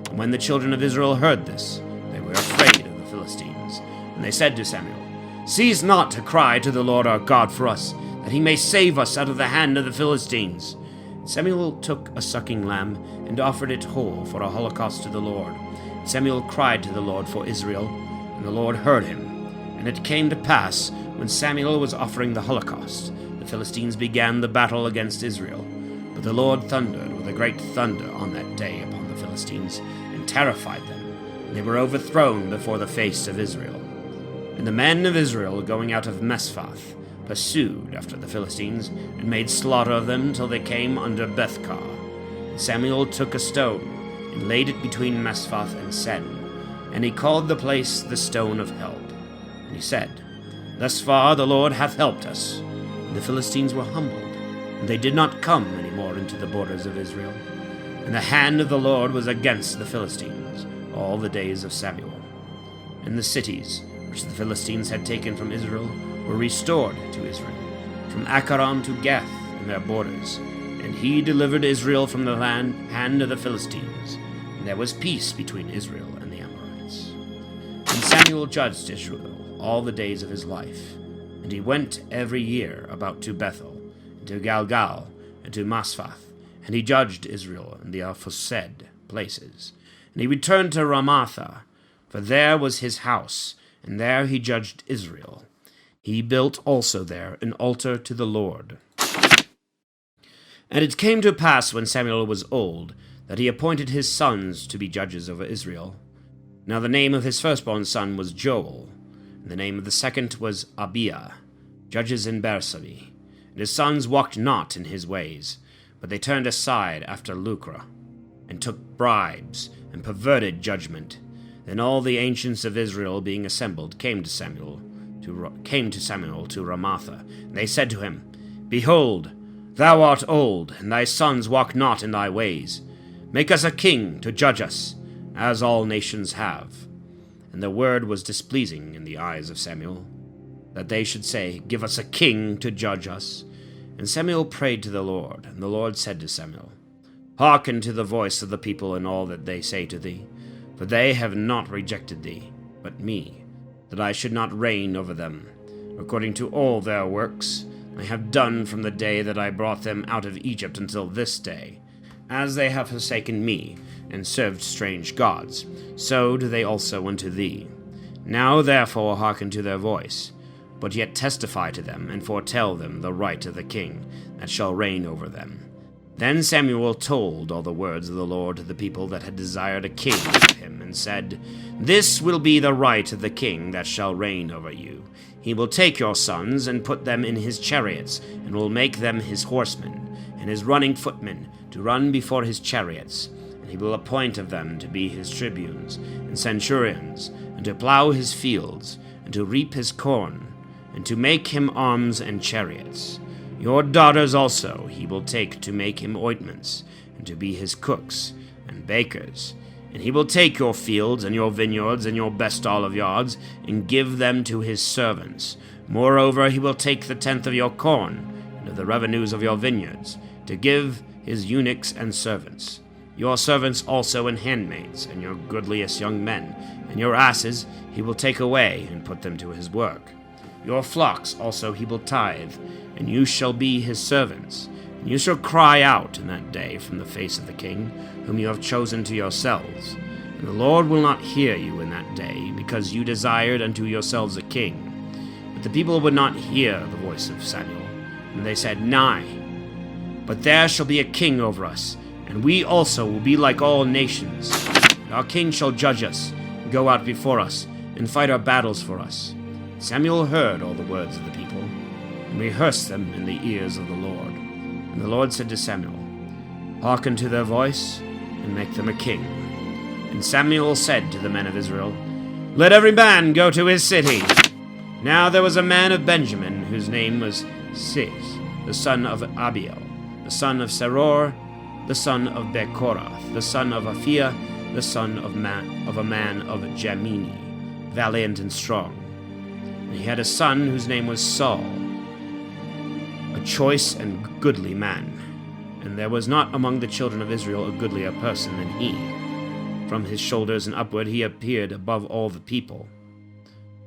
And when the children of Israel heard this, they were afraid of the Philistines. And they said to Samuel, Cease not to cry to the Lord our God for us, that he may save us out of the hand of the Philistines. And Samuel took a sucking lamb, and offered it whole for a holocaust to the Lord. And Samuel cried to the Lord for Israel, and the Lord heard him. And it came to pass, when Samuel was offering the holocaust, the Philistines began the battle against Israel. But the Lord thundered with a great thunder on that day upon the Philistines, and terrified them, and they were overthrown before the face of Israel. And the men of Israel, going out of Mesphah, pursued after the Philistines, and made slaughter of them till they came under Bethkar. And Samuel took a stone, and laid it between Mesphah and Sen, and he called the place the Stone of Help. And he said, Thus far the Lord hath helped us. And the Philistines were humbled, and they did not come any more into the borders of Israel. And the hand of the Lord was against the Philistines all the days of Samuel. And the cities which the Philistines had taken from Israel, were restored to Israel, from Acaron to Gath and their borders. And he delivered Israel from the hand of the Philistines, and there was peace between Israel and the Amorites. And Samuel judged Israel all the days of his life, and he went every year about to Bethel, and to Galgal, and to Masphath, and he judged Israel in the aforesaid places. And he returned to Ramathah, for there was his house, and there he judged Israel. He built also there an altar to the Lord. And it came to pass, when Samuel was old, that he appointed his sons to be judges over Israel. Now the name of his firstborn son was Joel, and the name of the second was Abiah, judges in Beersabee. And his sons walked not in his ways, but they turned aside after lucre, and took bribes, and perverted judgment. Then all the ancients of Israel, being assembled, came to Samuel to Ramathah. And they said to him, Behold, thou art old, and thy sons walk not in thy ways. Make us a king to judge us, as all nations have. And the word was displeasing in the eyes of Samuel, that they should say, Give us a king to judge us. And Samuel prayed to the Lord, and the Lord said to Samuel, Hearken to the voice of the people in all that they say to thee, for they have not rejected thee, but me, that I should not reign over them, according to all their works I have done from the day that I brought them out of Egypt until this day. As they have forsaken me, and served strange gods, so do they also unto thee. Now therefore hearken to their voice, but yet testify to them, and foretell them the right of the king that shall reign over them. Then Samuel told all the words of the Lord to the people that had desired a king with him, and said, This will be the right of the king that shall reign over you. He will take your sons, and put them in his chariots, and will make them his horsemen, and his running footmen, to run before his chariots. And he will appoint of them to be his tribunes, and centurions, and to plow his fields, and to reap his corn, and to make him arms and chariots. Your daughters also he will take to make him ointments, and to be his cooks and bakers. And he will take your fields and your vineyards and your best oliveyards, and give them to his servants. Moreover, he will take the tenth of your corn, and of the revenues of your vineyards, to give his eunuchs and servants. Your servants also and handmaids, and your goodliest young men, and your asses he will take away, and put them to his work. Your flocks also he will tithe, and you shall be his servants. And you shall cry out in that day from the face of the king, whom you have chosen to yourselves. And the Lord will not hear you in that day, because you desired unto yourselves a king. But the people would not hear the voice of Samuel, and they said, Nay, but there shall be a king over us, and we also will be like all nations. And our king shall judge us, and go out before us, and fight our battles for us. Samuel heard all the words of the people, and rehearsed them in the ears of the Lord. And the Lord said to Samuel, Hearken to their voice, and make them a king. And Samuel said to the men of Israel, Let every man go to his city. Now there was a man of Benjamin, whose name was Cis, the son of Abiel, the son of Seror, the son of Bechorath, the son of Aphiah, the son of a man of Jamini, valiant and strong. And he had a son whose name was Saul, a choice and goodly man. And there was not among the children of Israel a goodlier person than he. From his shoulders and upward he appeared above all the people.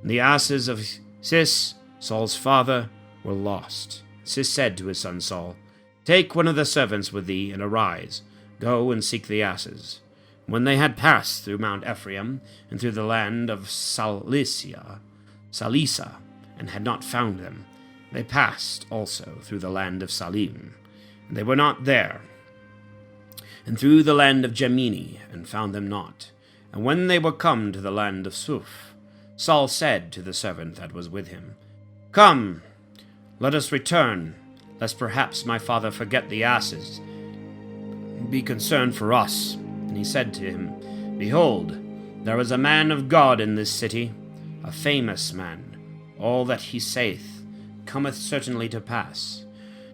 And the asses of Cis, Saul's father, were lost. Cis said to his son Saul, Take one of the servants with thee, and arise, go and seek the asses. When they had passed through Mount Ephraim, and through the land of Salisa, and had not found them, they passed also through the land of Salim, and they were not there, and through the land of Jamini, and found them not. And when they were come to the land of Suf, Saul said to the servant that was with him, Come, let us return, lest perhaps my father forget the asses, and be concerned for us. And he said to him, Behold, there is a man of God in this city, a famous man. All that he saith cometh certainly to pass.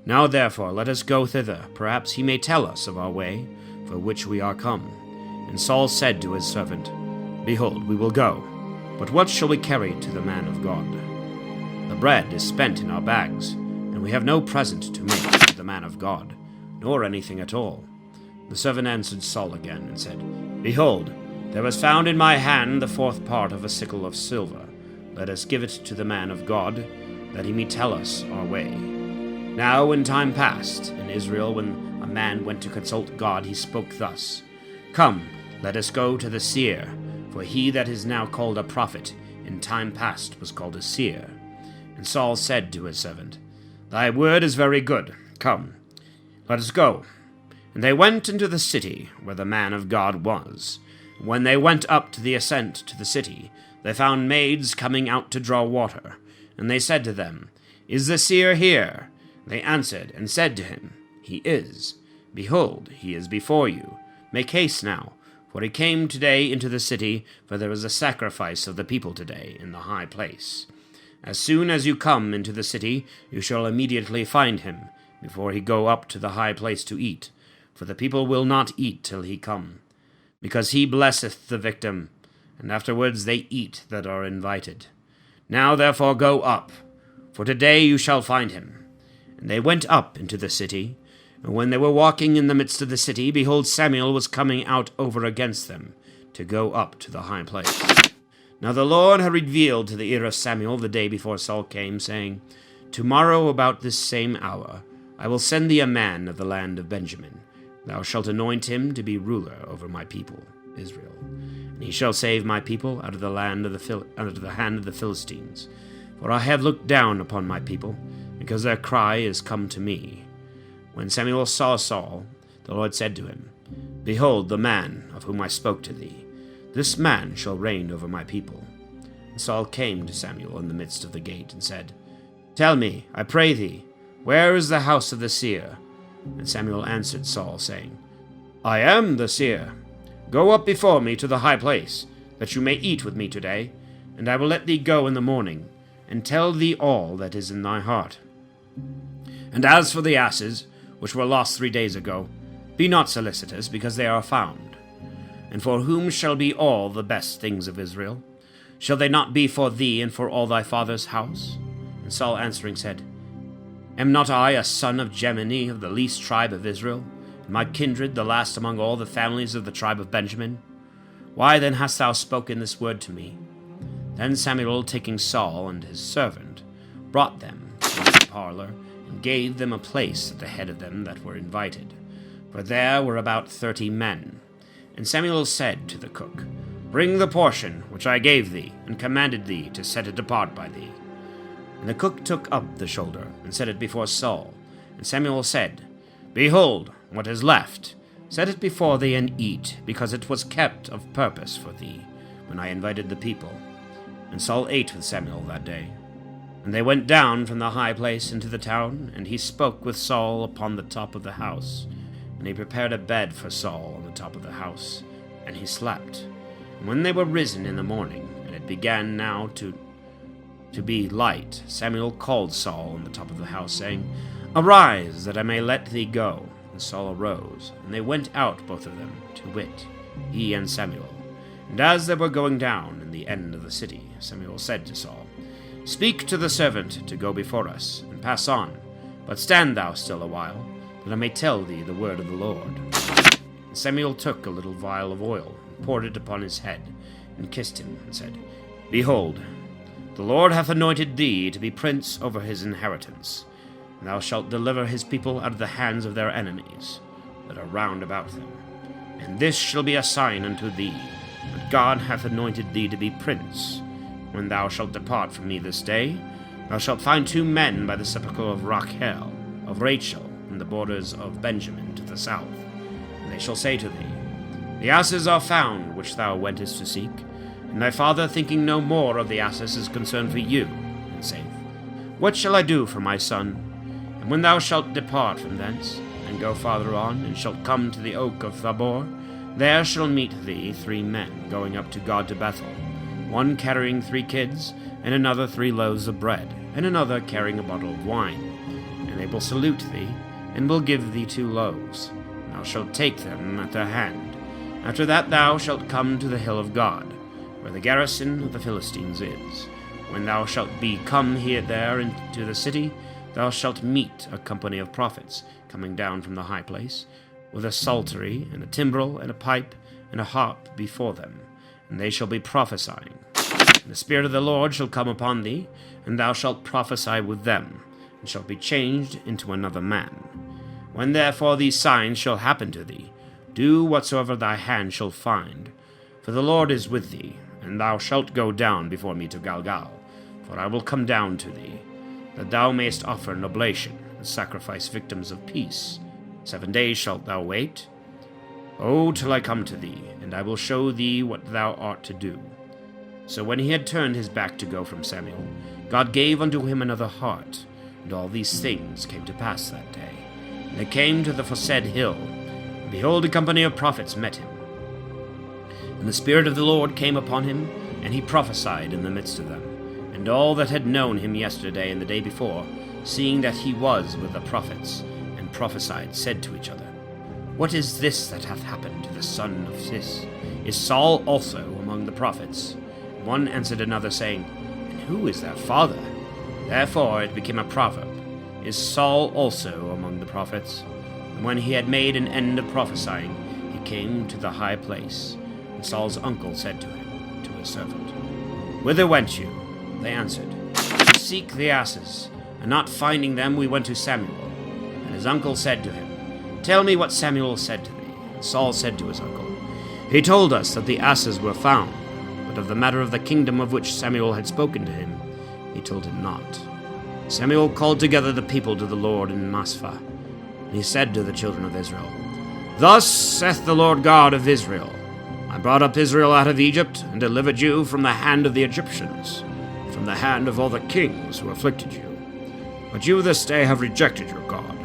Now therefore let us go thither, perhaps he may tell us of our way, for which we are come. And Saul said to his servant, Behold, we will go. But what shall we carry to the man of God? The bread is spent in our bags, and we have no present to make to the man of God, nor anything at all. The servant answered Saul again, and said, Behold, there was found in my hand the fourth part of a sickle of silver. Let us give it to the man of God, that he may tell us our way. Now in time past, in Israel, when a man went to consult God, he spoke thus, Come, let us go to the seer, for he that is now called a prophet, in time past was called a seer. And Saul said to his servant, Thy word is very good. Come, let us go. And they went into the city where the man of God was. When they went up to the ascent to the city, they found maids coming out to draw water. And they said to them, Is the seer here? They answered and said to him, He is. Behold, he is before you. Make haste now, for he came today into the city, for there is a sacrifice of the people today in the high place. As soon as you come into the city, you shall immediately find him, before he go up to the high place to eat. For the people will not eat till he come, because he blesseth the victim, and afterwards they eat that are invited. Now therefore go up, for today you shall find him. And they went up into the city, and when they were walking in the midst of the city, behold, Samuel was coming out over against them, to go up to the high place. Now the Lord had revealed to the ear of Samuel the day before Saul came, saying, Tomorrow about this same hour I will send thee a man of the land of Benjamin. Thou shalt anoint him to be ruler over my people, Israel. And he shall save my people out of the hand of the Philistines. For I have looked down upon my people, because their cry is come to me. When Samuel saw Saul, the Lord said to him, Behold the man of whom I spoke to thee. This man shall reign over my people. And Saul came to Samuel in the midst of the gate, and said, Tell me, I pray thee, where is the house of the seer? And Samuel answered Saul, saying, I am the seer. Go up before me to the high place, that you may eat with me today, and I will let thee go in the morning, and tell thee all that is in thy heart. And as for the asses, which were lost 3 days ago, be not solicitous, because they are found. And for whom shall be all the best things of Israel? Shall they not be for thee and for all thy father's house? And Saul answering said, Am not I a son of Jemini of the least tribe of Israel, and my kindred the last among all the families of the tribe of Benjamin? Why then hast thou spoken this word to me? Then Samuel, taking Saul and his servant, brought them into the parlor, and gave them a place at the head of them that were invited. For there were about 30 men. And Samuel said to the cook, Bring the portion which I gave thee, and commanded thee to set it apart by thee. And the cook took up the shoulder, and set it before Saul. And Samuel said, Behold, what is left, set it before thee, and eat, because it was kept of purpose for thee, when I invited the people. And Saul ate with Samuel that day. And they went down from the high place into the town, and he spoke with Saul upon the top of the house. And he prepared a bed for Saul on the top of the house, and he slept. And when they were risen in the morning, and it began now to be light, Samuel called Saul on the top of the house, saying, Arise, that I may let thee go. And Saul arose, and they went out both of them, to wit, he and Samuel. And as they were going down in the end of the city, Samuel said to Saul, Speak to the servant to go before us, and pass on, but stand thou still a while, that I may tell thee the word of the Lord. And Samuel took a little vial of oil, and poured it upon his head, and kissed him, and said, Behold, the Lord hath anointed thee to be prince over his inheritance, and thou shalt deliver his people out of the hands of their enemies, that are round about them. And this shall be a sign unto thee, that God hath anointed thee to be prince. When thou shalt depart from me this day, thou shalt find 2 men by the sepulchre of Rachel, in the borders of Benjamin to the south. And they shall say to thee, The asses are found which thou wentest to seek, and thy father, thinking no more of the asses, is concerned for you, and saith, What shall I do for my son? And when thou shalt depart from thence, and go farther on, and shalt come to the oak of Tabor, there shall meet thee 3 men going up to God to Bethel, one carrying 3 kids, and another 3 loaves of bread, and another carrying a bottle of wine. And they will salute thee, and will give thee 2 loaves. Thou shalt take them at their hand. After that thou shalt come to the hill of God, where the garrison of the Philistines is. When thou shalt be come here there into the city, thou shalt meet a company of prophets coming down from the high place, with a psaltery, and a timbrel, and a pipe, and a harp before them, and they shall be prophesying. And the Spirit of the Lord shall come upon thee, and thou shalt prophesy with them, and shalt be changed into another man. When therefore these signs shall happen to thee, do whatsoever thy hand shall find, for the Lord is with thee, and thou shalt go down before me to Gilgal, for I will come down to thee, that thou mayest offer an oblation, and sacrifice victims of peace. 7 days shalt thou wait, till I come to thee, and I will show thee what thou art to do. So when he had turned his back to go from Samuel, God gave unto him another heart, and all these things came to pass that day. And they came to the foresaid hill, and behold, a company of prophets met him. And the Spirit of the Lord came upon him, and he prophesied in the midst of them. And all that had known him yesterday and the day before, seeing that he was with the prophets, and prophesied, said to each other, What is this that hath happened to the son of Cis? Is Saul also among the prophets? And one answered another, saying, And who is their father? Therefore it became a proverb, Is Saul also among the prophets? And when he had made an end of prophesying, he came to the high place. And Saul's uncle said to him, to his servant, Whither went you? They answered, To seek the asses. And not finding them, we went to Samuel. And his uncle said to him, Tell me what Samuel said to thee. And Saul said to his uncle, He told us that the asses were found, but of the matter of the kingdom of which Samuel had spoken to him, he told him not. Samuel called together the people to the Lord in Maspha, and he said to the children of Israel, Thus saith the Lord God of Israel, I brought up Israel out of Egypt, and delivered you from the hand of the Egyptians, from the hand of all the kings who afflicted you. But you this day have rejected your God,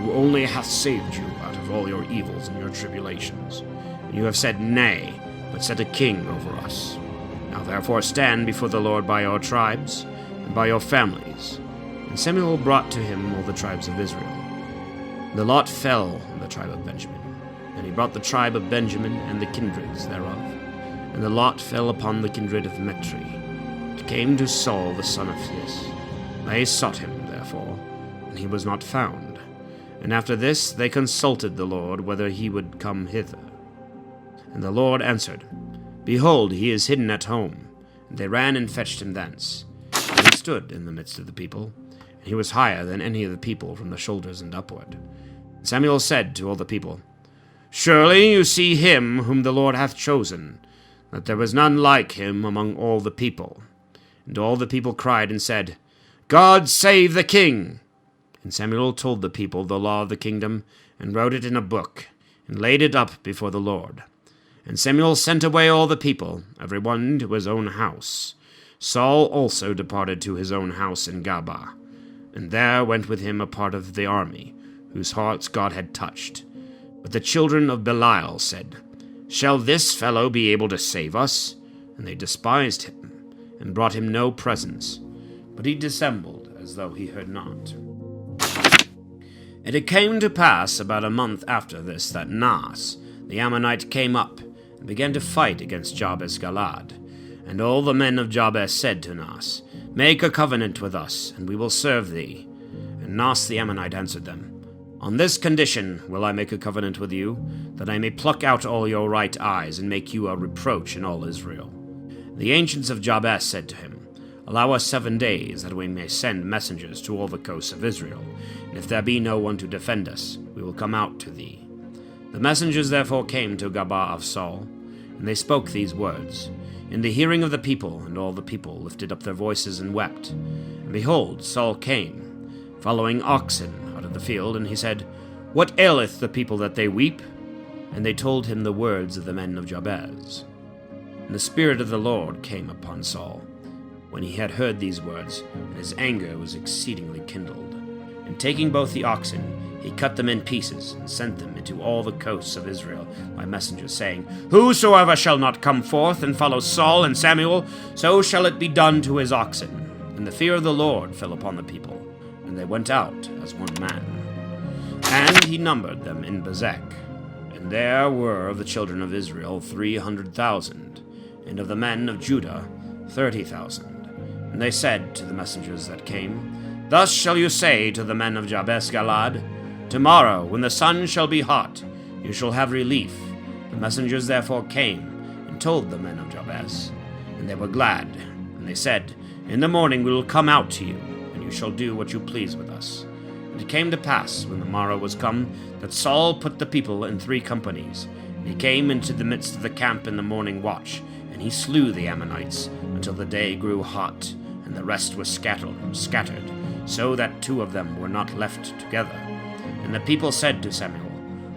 who only hath saved you out of all your evils and your tribulations. And you have said, Nay, but set a king over us. Now therefore stand before the Lord by your tribes, and by your families. And Samuel brought to him all the tribes of Israel. The lot fell on the tribe of Benjamin. And he brought the tribe of Benjamin and the kindreds thereof. And the lot fell upon the kindred of Metri. It came to Saul the son of Cis. They sought him, therefore, and he was not found. And after this they consulted the Lord whether he would come hither. And the Lord answered, Behold, he is hidden at home. And they ran and fetched him thence. And he stood in the midst of the people, and he was higher than any of the people from the shoulders and upward. And Samuel said to all the people, Surely you see him whom the Lord hath chosen, that there was none like him among all the people. And all the people cried and said, God save the king! And Samuel told the people the law of the kingdom, and wrote it in a book, and laid it up before the Lord. And Samuel sent away all the people, every one to his own house. Saul also departed to his own house in Gabaa, and there went with him a part of the army, whose hearts God had touched. But the children of Belial said, Shall this fellow be able to save us? And they despised him, and brought him no presents. But he dissembled as though he heard not. And it came to pass about a month after this that Naas, the Ammonite, came up, and began to fight against Jabez-Galad. And all the men of Jabez said to Naas, Make a covenant with us, and we will serve thee. And Naas the Ammonite answered them, On this condition will I make a covenant with you, that I may pluck out all your right eyes, and make you a reproach in all Israel. The ancients of Jabez said to him, Allow us 7 days, that we may send messengers to all the coasts of Israel, and if there be no one to defend us, we will come out to thee. The messengers therefore came to Gabaa of Saul, and they spoke these words, in the hearing of the people, and all the people lifted up their voices and wept. And behold, Saul came, following oxen out of the field, and he said, What aileth the people that they weep? And they told him the words of the men of Jabez. And the Spirit of the Lord came upon Saul, when he had heard these words, and his anger was exceedingly kindled. And taking both the oxen, he cut them in pieces, and sent them into all the coasts of Israel by messengers, saying, Whosoever shall not come forth and follow Saul and Samuel, so shall it be done to his oxen. And the fear of the Lord fell upon the people, and they went out as one man. And he numbered them in Bezek, and there were of the children of Israel 300,000. and of the men of Judah 30,000. And they said to the messengers that came, Thus shall you say to the men of Jabesh Galad, Tomorrow, when the sun shall be hot, you shall have relief. The messengers therefore came and told the men of Jabesh, and they were glad. And they said, In the morning we will come out to you, and you shall do what you please with us. And it came to pass, when the morrow was come, that Saul put the people in 3 companies. And he came into the midst of the camp in the morning watch, and he slew the Ammonites until the day grew hot, and the rest was scattered, so that 2 of them were not left together. And the people said to Samuel,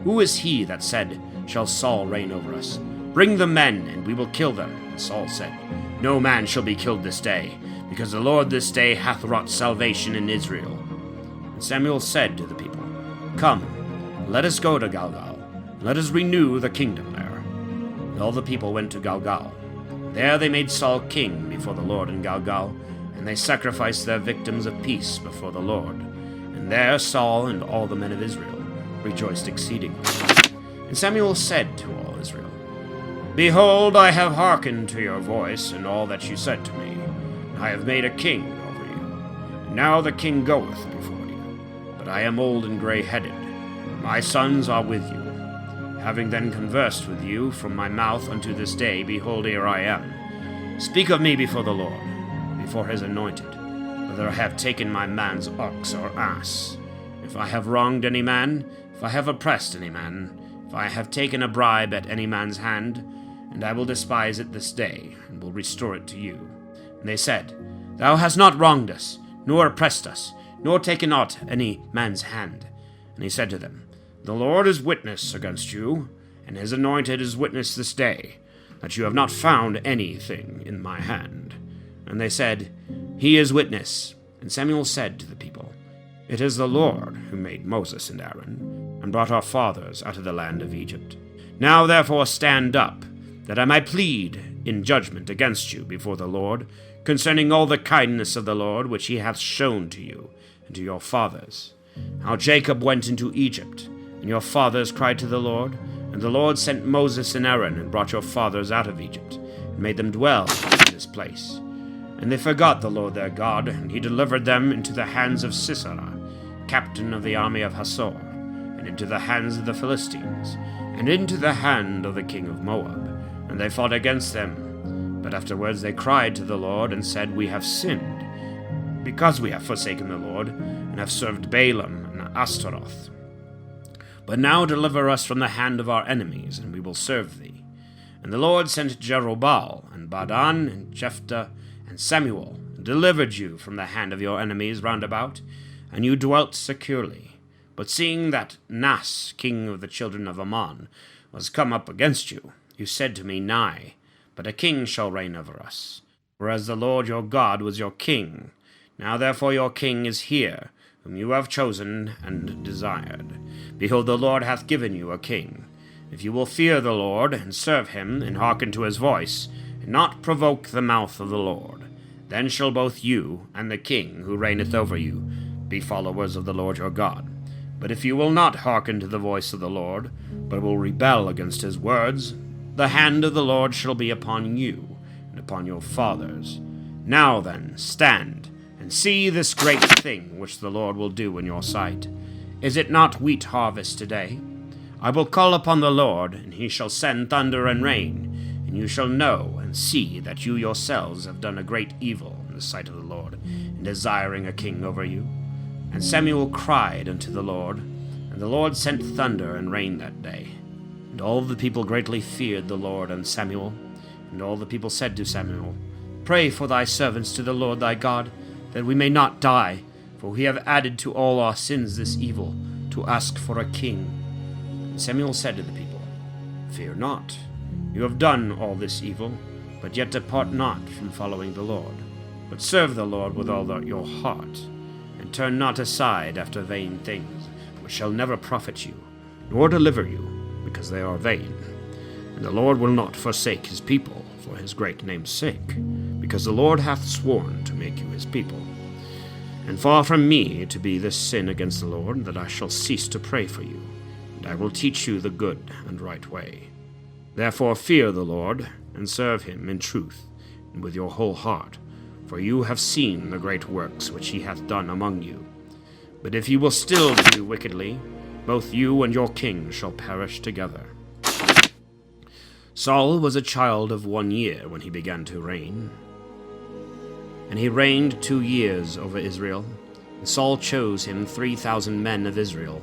Who is he that said, Shall Saul reign over us? Bring the men, and we will kill them. And Saul said, No man shall be killed this day, because the Lord this day hath wrought salvation in Israel. And Samuel said to the people, Come, let us go to Gilgal, and let us renew the kingdom there. And all the people went to Gilgal. There they made Saul king before the Lord in Gilgal, and they sacrificed their victims of peace before the Lord. And there Saul and all the men of Israel rejoiced exceedingly. And Samuel said to all Israel, Behold, I have hearkened to your voice and all that you said to me, and I have made a king over you. And now the king goeth before you, but I am old and grey-headed. My sons are with you. Having then conversed with you from my mouth unto this day, behold, here I am. Speak of me before the Lord, before his anointed, whether I have taken my man's ox or ass. If I have wronged any man, if I have oppressed any man, if I have taken a bribe at any man's hand, and I will despise it this day, and will restore it to you. And they said, Thou hast not wronged us, nor oppressed us, nor taken aught any man's hand. And he said to them, The Lord is witness against you, and his anointed is witness this day, that you have not found anything in my hand. And they said, He is witness. And Samuel said to the people, It is the Lord who made Moses and Aaron, and brought our fathers out of the land of Egypt. Now therefore stand up, that I might plead in judgment against you before the Lord, concerning all the kindness of the Lord which he hath shown to you and to your fathers. How Jacob went into Egypt, and your fathers cried to the Lord, and the Lord sent Moses and Aaron, and brought your fathers out of Egypt, and made them dwell in this place. And they forgot the Lord their God, and he delivered them into the hands of Sisera, captain of the army of Hasor, and into the hands of the Philistines, and into the hand of the king of Moab. And they fought against them. But afterwards they cried to the Lord, and said, We have sinned, because we have forsaken the Lord, and have served Baalim and Ashtaroth. But now deliver us from the hand of our enemies, and we will serve thee. And the Lord sent Jerubbaal, and Badan, and Jephthah, and Samuel, and delivered you from the hand of your enemies round about, and you dwelt securely. But seeing that Nas, king of the children of Ammon, was come up against you, you said to me, Nay, but a king shall reign over us, whereas the Lord your God was your king. Now therefore your king is here, whom you have chosen and desired. Behold, the Lord hath given you a king. If you will fear the Lord, and serve him, and hearken to his voice, and not provoke the mouth of the Lord, then shall both you and the king who reigneth over you be followers of the Lord your God. But if you will not hearken to the voice of the Lord, but will rebel against his words, the hand of the Lord shall be upon you, and upon your fathers. Now then, stand, and see this great thing which the Lord will do in your sight. Is it not wheat harvest today? I will call upon the Lord, and he shall send thunder and rain, and you shall know and see that you yourselves have done a great evil in the sight of the Lord, in desiring a king over you. And Samuel cried unto the Lord, and the Lord sent thunder and rain that day. And all the people greatly feared the Lord and Samuel. And all the people said to Samuel, Pray for thy servants to the Lord thy God, that we may not die, for we have added to all our sins this evil, to ask for a king. And Samuel said to the people, Fear not, you have done all this evil, but yet depart not from following the Lord, but serve the Lord with all your heart, and turn not aside after vain things, which shall never profit you, nor deliver you, because they are vain. And the Lord will not forsake his people for his great name's sake, because the Lord hath sworn to make you his people. And far from me to be this sin against the Lord, that I shall cease to pray for you, and I will teach you the good and right way. Therefore fear the Lord, and serve him in truth, and with your whole heart, for you have seen the great works which he hath done among you. But if you will still do wickedly, both you and your king shall perish together. Saul was a child of 1 year when he began to reign. And he reigned 2 years over Israel. And Saul chose him 3,000 men of Israel,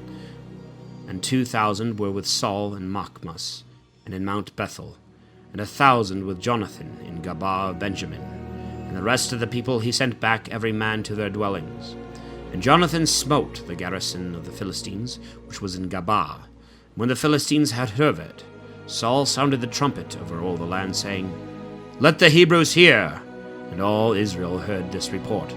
and 2,000 were with Saul in Machmas, and in Mount Bethel, and 1,000 with Jonathan in Gabaa of Benjamin. And the rest of the people he sent back every man to their dwellings. And Jonathan smote the garrison of the Philistines, which was in Gabaa. When the Philistines had heard of it, Saul sounded the trumpet over all the land, saying, Let the Hebrews hear! And all Israel heard this report.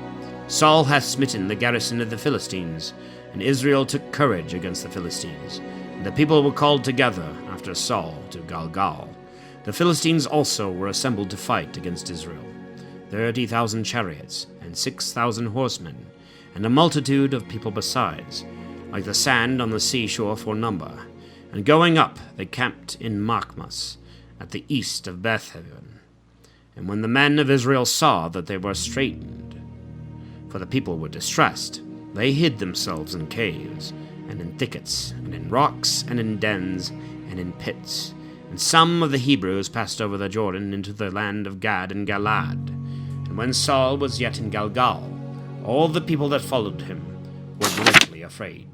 Saul hath smitten the garrison of the Philistines, and Israel took courage against the Philistines. And the people were called together after Saul to Gilgal. The Philistines also were assembled to fight against Israel, 30,000 chariots, and 6,000 horsemen, and a multitude of people besides, like the sand on the seashore for number. And going up, they camped in Machmas, at the east of Bethaven. And when the men of Israel saw that they were straitened, for the people were distressed, they hid themselves in caves, and in thickets, and in rocks, and in dens, and in pits. And some of the Hebrews passed over the Jordan into the land of Gad and Galad. And when Saul was yet in Gilgal, all the people that followed him were greatly afraid.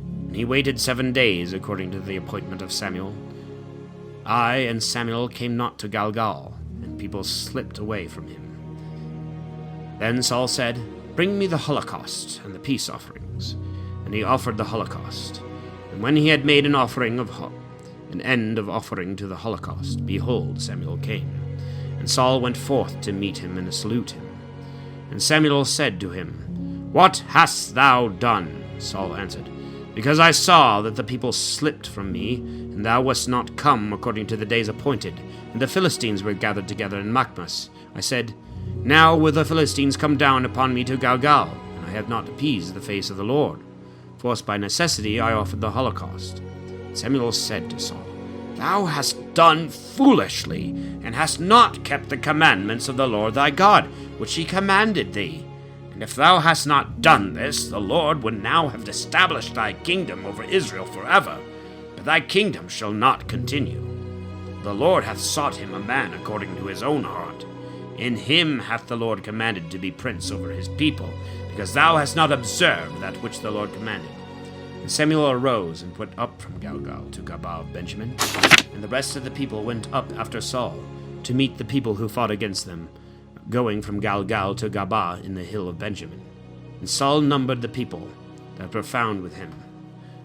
And he waited 7 days according to the appointment of Samuel. And Samuel came not to Gilgal, and people slipped away from him. Then Saul said, Bring me the holocaust and the peace offerings. And he offered the holocaust. And when he had made an end of offering to the holocaust, behold, Samuel came. And Saul went forth to meet him and to salute him. And Samuel said to him, What hast thou done? Saul answered, Because I saw that the people slipped from me, and thou wast not come according to the days appointed, and the Philistines were gathered together in Machmas. I said, Now will the Philistines come down upon me to Gilgal, and I have not appeased the face of the Lord. Forced by necessity I offered the holocaust. Samuel said to Saul, Thou hast done foolishly, and hast not kept the commandments of the Lord thy God, which he commanded thee. And if thou hast not done this, the Lord would now have established thy kingdom over Israel forever, but thy kingdom shall not continue. The Lord hath sought him a man according to his own heart. In him hath the Lord commanded to be prince over his people, because thou hast not observed that which the Lord commanded. And Samuel arose and went up from Gilgal to Gabaa of Benjamin, and the rest of the people went up after Saul to meet the people who fought against them, going from Gilgal to Gabaa in the hill of Benjamin. And Saul numbered the people that were found with him,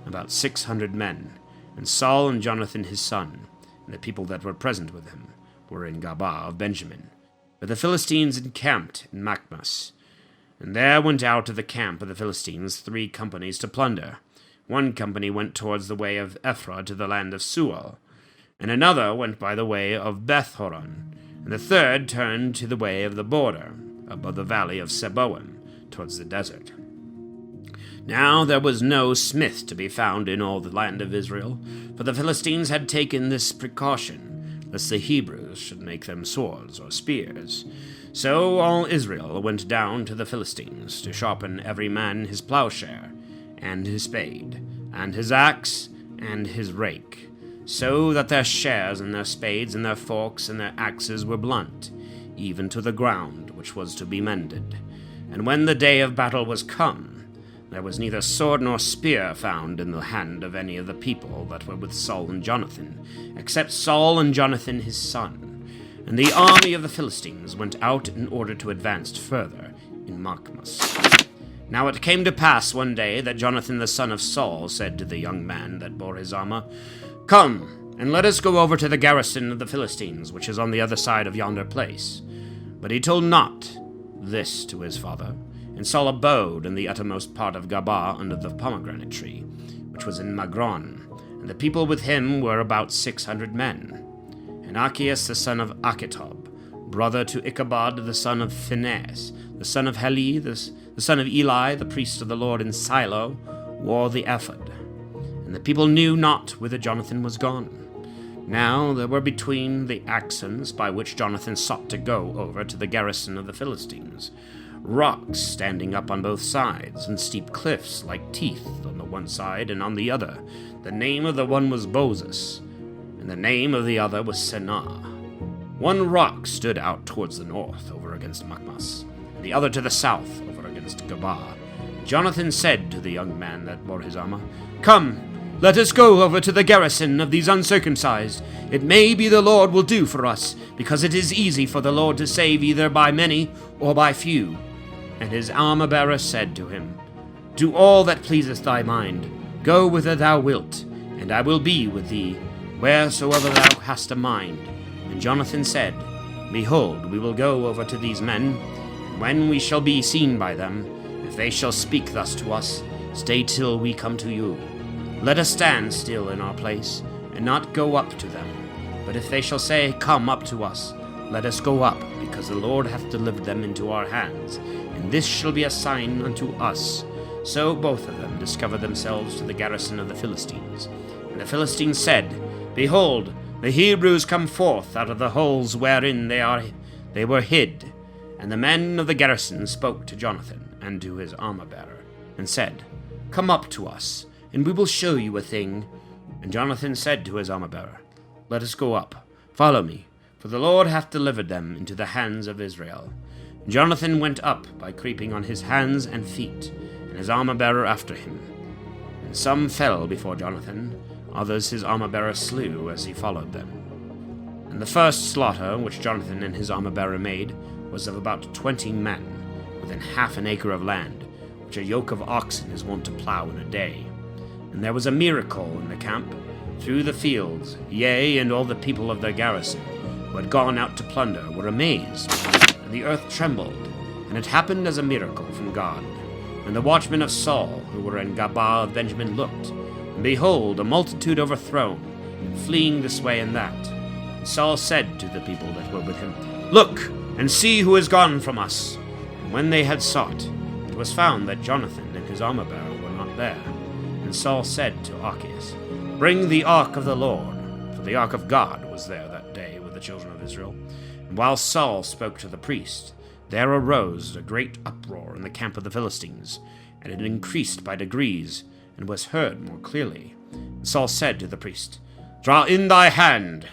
about 600 men. And Saul and Jonathan his son, and the people that were present with him, were in Gabaa of Benjamin. But the Philistines encamped in Machmas. And there went out of the camp of the Philistines 3 companies to plunder. 1 company went towards the way of Ephraim to the land of Sual, and another went by the way of Bethhoron, and the third turned to the way of the border, above the valley of Seboim, towards the desert. Now there was no smith to be found in all the land of Israel, for the Philistines had taken this precaution, lest the Hebrews should make them swords or spears. So all Israel went down to the Philistines, to sharpen every man his plowshare, and his spade, and his axe, and his rake, so that their shares and their spades and their forks and their axes were blunt, even to the ground which was to be mended. And when the day of battle was come, there was neither sword nor spear found in the hand of any of the people that were with Saul and Jonathan, except Saul and Jonathan his son. And the army of the Philistines went out in order to advance further in Machmas. Now it came to pass one day that Jonathan the son of Saul said to the young man that bore his armor, Come, and let us go over to the garrison of the Philistines, which is on the other side of yonder place. But he told not this to his father. And Saul abode in the uttermost part of Gabaa under the pomegranate tree, which was in Magron, and the people with him were about 600 men. And Achias the son of Achitob, brother to Ichabod the son of Phinehas, the son of Heli, the son of Eli, the priest of the Lord in Silo, wore the ephod. And the people knew not whither Jonathan was gone. Now there were between the accents by which Jonathan sought to go over to the garrison of the Philistines rocks standing up on both sides, and steep cliffs like teeth on the one side and on the other. The name of the one was Bozas, and the name of the other was Senah. One rock stood out towards the north, over against Makmas, and the other to the south, over against Gabah. Jonathan said to the young man that bore his armor, "Come, let us go over to the garrison of these uncircumcised. It may be the Lord will do for us, because it is easy for the Lord to save either by many or by few." And his armor-bearer said to him, "Do all that pleaseth thy mind. Go whither thou wilt, and I will be with thee, wheresoever thou hast a mind." And Jonathan said, "Behold, we will go over to these men, and when we shall be seen by them, if they shall speak thus to us, stay till we come to you. Let us stand still in our place, and not go up to them. But if they shall say, Come up to us, let us go up, because the Lord hath delivered them into our hands, and this shall be a sign unto us." So both of them discovered themselves to the garrison of the Philistines. And the Philistines said, "Behold, the Hebrews come forth out of the holes wherein they were hid." And the men of the garrison spoke to Jonathan and to his armor-bearer, and said, "Come up to us, and we will show you a thing." And Jonathan said to his armor-bearer, "Let us go up. Follow me, for the Lord hath delivered them into the hands of Israel." And Jonathan went up by creeping on his hands and feet, and his armor-bearer after him. And some fell before Jonathan, others his armor-bearer slew as he followed them. And the first slaughter which Jonathan and his armor-bearer made was of about 20 men, within half an acre of land, which a yoke of oxen is wont to plough in a day. And there was a miracle in the camp, through the fields, yea, and all the people of the garrison, who had gone out to plunder, were amazed, and the earth trembled, and it happened as a miracle from God. And the watchmen of Saul, who were in Gabah of Benjamin, looked, and behold, a multitude overthrown, and fleeing this way and that. And Saul said to the people that were with him, "Look, and see who is gone from us." And when they had sought, it was found that Jonathan and his armor-bearer were not there. And Saul said to Achias, "Bring the ark of the Lord," for the ark of God was there that day with the children of Israel. And while Saul spoke to the priest, there arose a great uproar in the camp of the Philistines, and it increased by degrees, and was heard more clearly. And Saul said to the priest, "Draw in thy hand."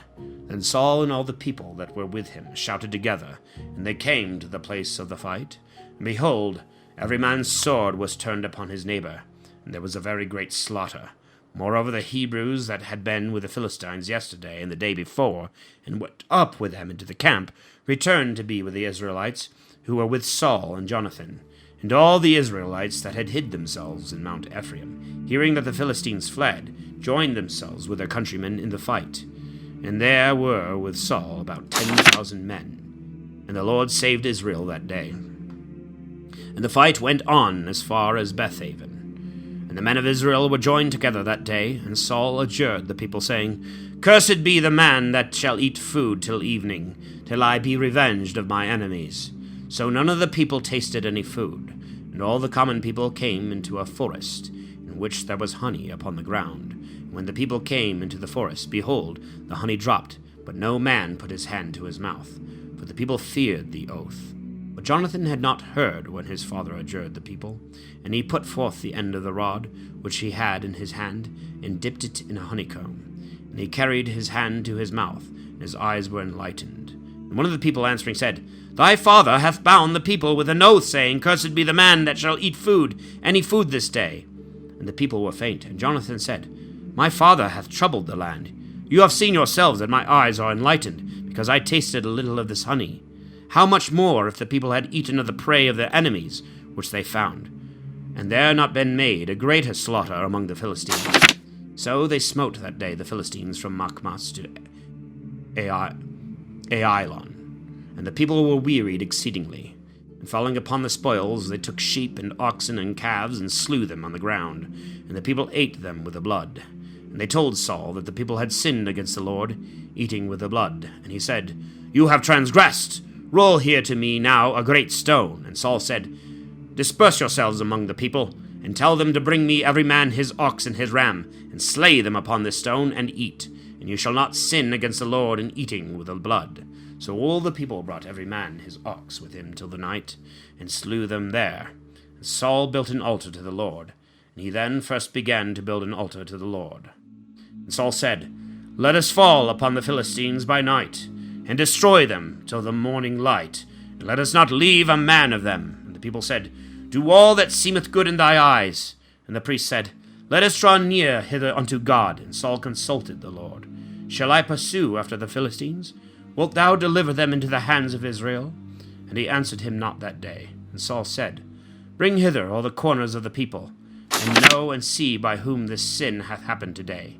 Then Saul and all the people that were with him shouted together, and they came to the place of the fight. And behold, every man's sword was turned upon his neighbor, and there was a very great slaughter. Moreover, the Hebrews that had been with the Philistines yesterday and the day before, and went up with them into the camp, returned to be with the Israelites, who were with Saul and Jonathan. And all the Israelites that had hid themselves in Mount Ephraim, hearing that the Philistines fled, joined themselves with their countrymen in the fight. And there were with Saul about 10,000 men. And the Lord saved Israel that day. And the fight went on as far as Bethaven. And the men of Israel were joined together that day, and Saul adjured the people, saying, "Cursed be the man that shall eat food till evening, till I be revenged of my enemies." So none of the people tasted any food, and all the common people came into a forest, in which there was honey upon the ground. And when the people came into the forest, behold, the honey dropped, but no man put his hand to his mouth, for the people feared the oath. But Jonathan had not heard when his father adjured the people, and he put forth the end of the rod which he had in his hand, and dipped it in a honeycomb. And he carried his hand to his mouth, and his eyes were enlightened. And one of the people answering said, "Thy father hath bound the people with an oath, saying, Cursed be the man that shall eat food, any food this day." And the people were faint. And Jonathan said, "My father hath troubled the land. You have seen yourselves that my eyes are enlightened, because I tasted a little of this honey. How much more if the people had eaten of the prey of their enemies, which they found? And there not been made a greater slaughter among the Philistines." So they smote that day the Philistines from Makmas to Ailon. And the people were wearied exceedingly. And falling upon the spoils, they took sheep and oxen and calves, and slew them on the ground. And the people ate them with the blood. And they told Saul that the people had sinned against the Lord, eating with the blood. And he said, "You have transgressed. Roll here to me now a great stone." And Saul said, "Disperse yourselves among the people, and tell them to bring me every man his ox and his ram, and slay them upon this stone, and eat. and you shall not sin against the Lord in eating with the blood. So all the people brought every man his ox with him till the night, and slew them there. And Saul built an altar to the Lord, and he then first began to build an altar to the Lord. And Saul said, Let us fall upon the Philistines by night, and destroy them till the morning light, and let us not leave a man of them. And the people said, Do all that seemeth good in thy eyes. And the priest said, Let us draw near hither unto God. And Saul consulted the Lord. Shall I pursue after the Philistines? Wilt thou deliver them into the hands of Israel? And he answered him not that day. And Saul said, Bring hither all the corners of the people, and know and see by whom this sin hath happened today.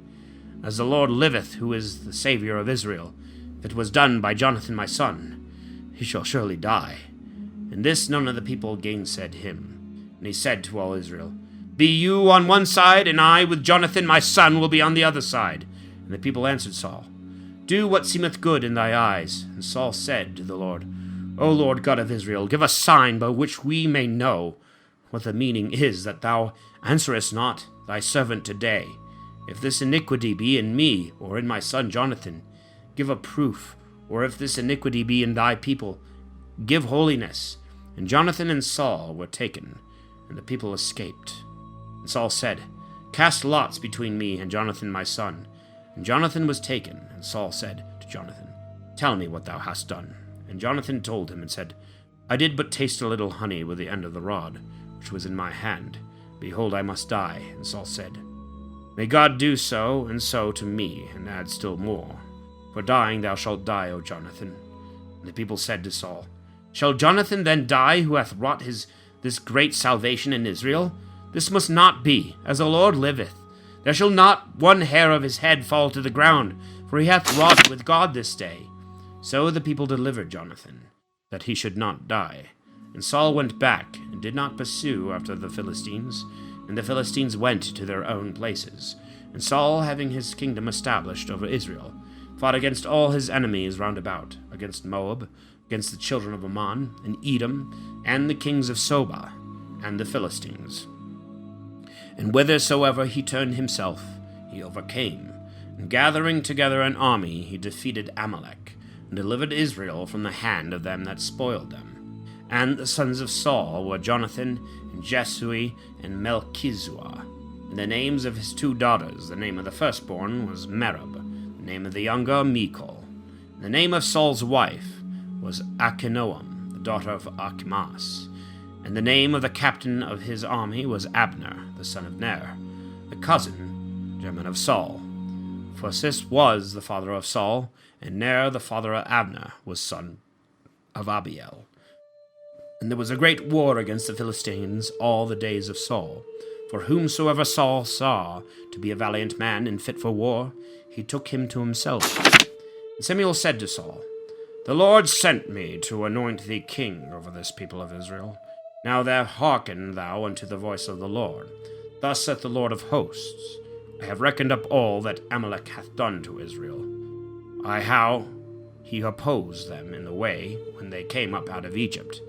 As the Lord liveth, who is the Saviour of Israel, if it was done by Jonathan my son, he shall surely die. And this none of the people gainsaid him. And he said to all Israel, Be you on one side, and I with Jonathan my son will be on the other side. And the people answered Saul, Do what seemeth good in thy eyes. And Saul said to the Lord, O Lord God of Israel, give us sign by which we may know what the meaning is that thou answerest not thy servant today. If this iniquity be in me, or in my son Jonathan, give a proof. Or if this iniquity be in thy people, give holiness. And Jonathan and Saul were taken, and the people escaped. And Saul said, Cast lots between me and Jonathan my son. And Jonathan was taken, and Saul said to Jonathan, Tell me what thou hast done. And Jonathan told him and said, I did but taste a little honey with the end of the rod, which was in my hand. Behold, I must die. And Saul said, May God do so and so to me, and add still more. For dying thou shalt die, O Jonathan. And the people said to Saul, Shall Jonathan then die, who hath wrought this great salvation in Israel? This must not be, as the Lord liveth. There shall not one hair of his head fall to the ground, for he hath wrought with God this day. So the people delivered Jonathan, that he should not die. And Saul went back, and did not pursue after the Philistines, and the Philistines went to their own places. And Saul, having his kingdom established over Israel, fought against all his enemies round about, against Moab, against the children of Ammon, and Edom, and the kings of Sobah, and the Philistines. And whithersoever he turned himself, he overcame. And gathering together an army, he defeated Amalek, and delivered Israel from the hand of them that spoiled them. And the sons of Saul were Jonathan, and Jesui, and Melchizua. And the names of his 2 daughters, the name of the firstborn was Merab, the name of the younger Michal. And the name of Saul's wife was Achinoam, the daughter of Achimaas. And the name of the captain of his army was Abner, the son of Ner, the cousin, German of Saul. For Cis was the father of Saul, and Ner, the father of Abner, was son of Abiel. And there was a great war against the Philistines all the days of Saul. For whomsoever Saul saw to be a valiant man and fit for war, he took him to himself. And Samuel said to Saul, The Lord sent me to anoint thee king over this people of Israel. Now there hearken thou unto the voice of the Lord. Thus saith the Lord of hosts, I have reckoned up all that Amalek hath done to Israel. How he opposed them in the way when they came up out of Egypt.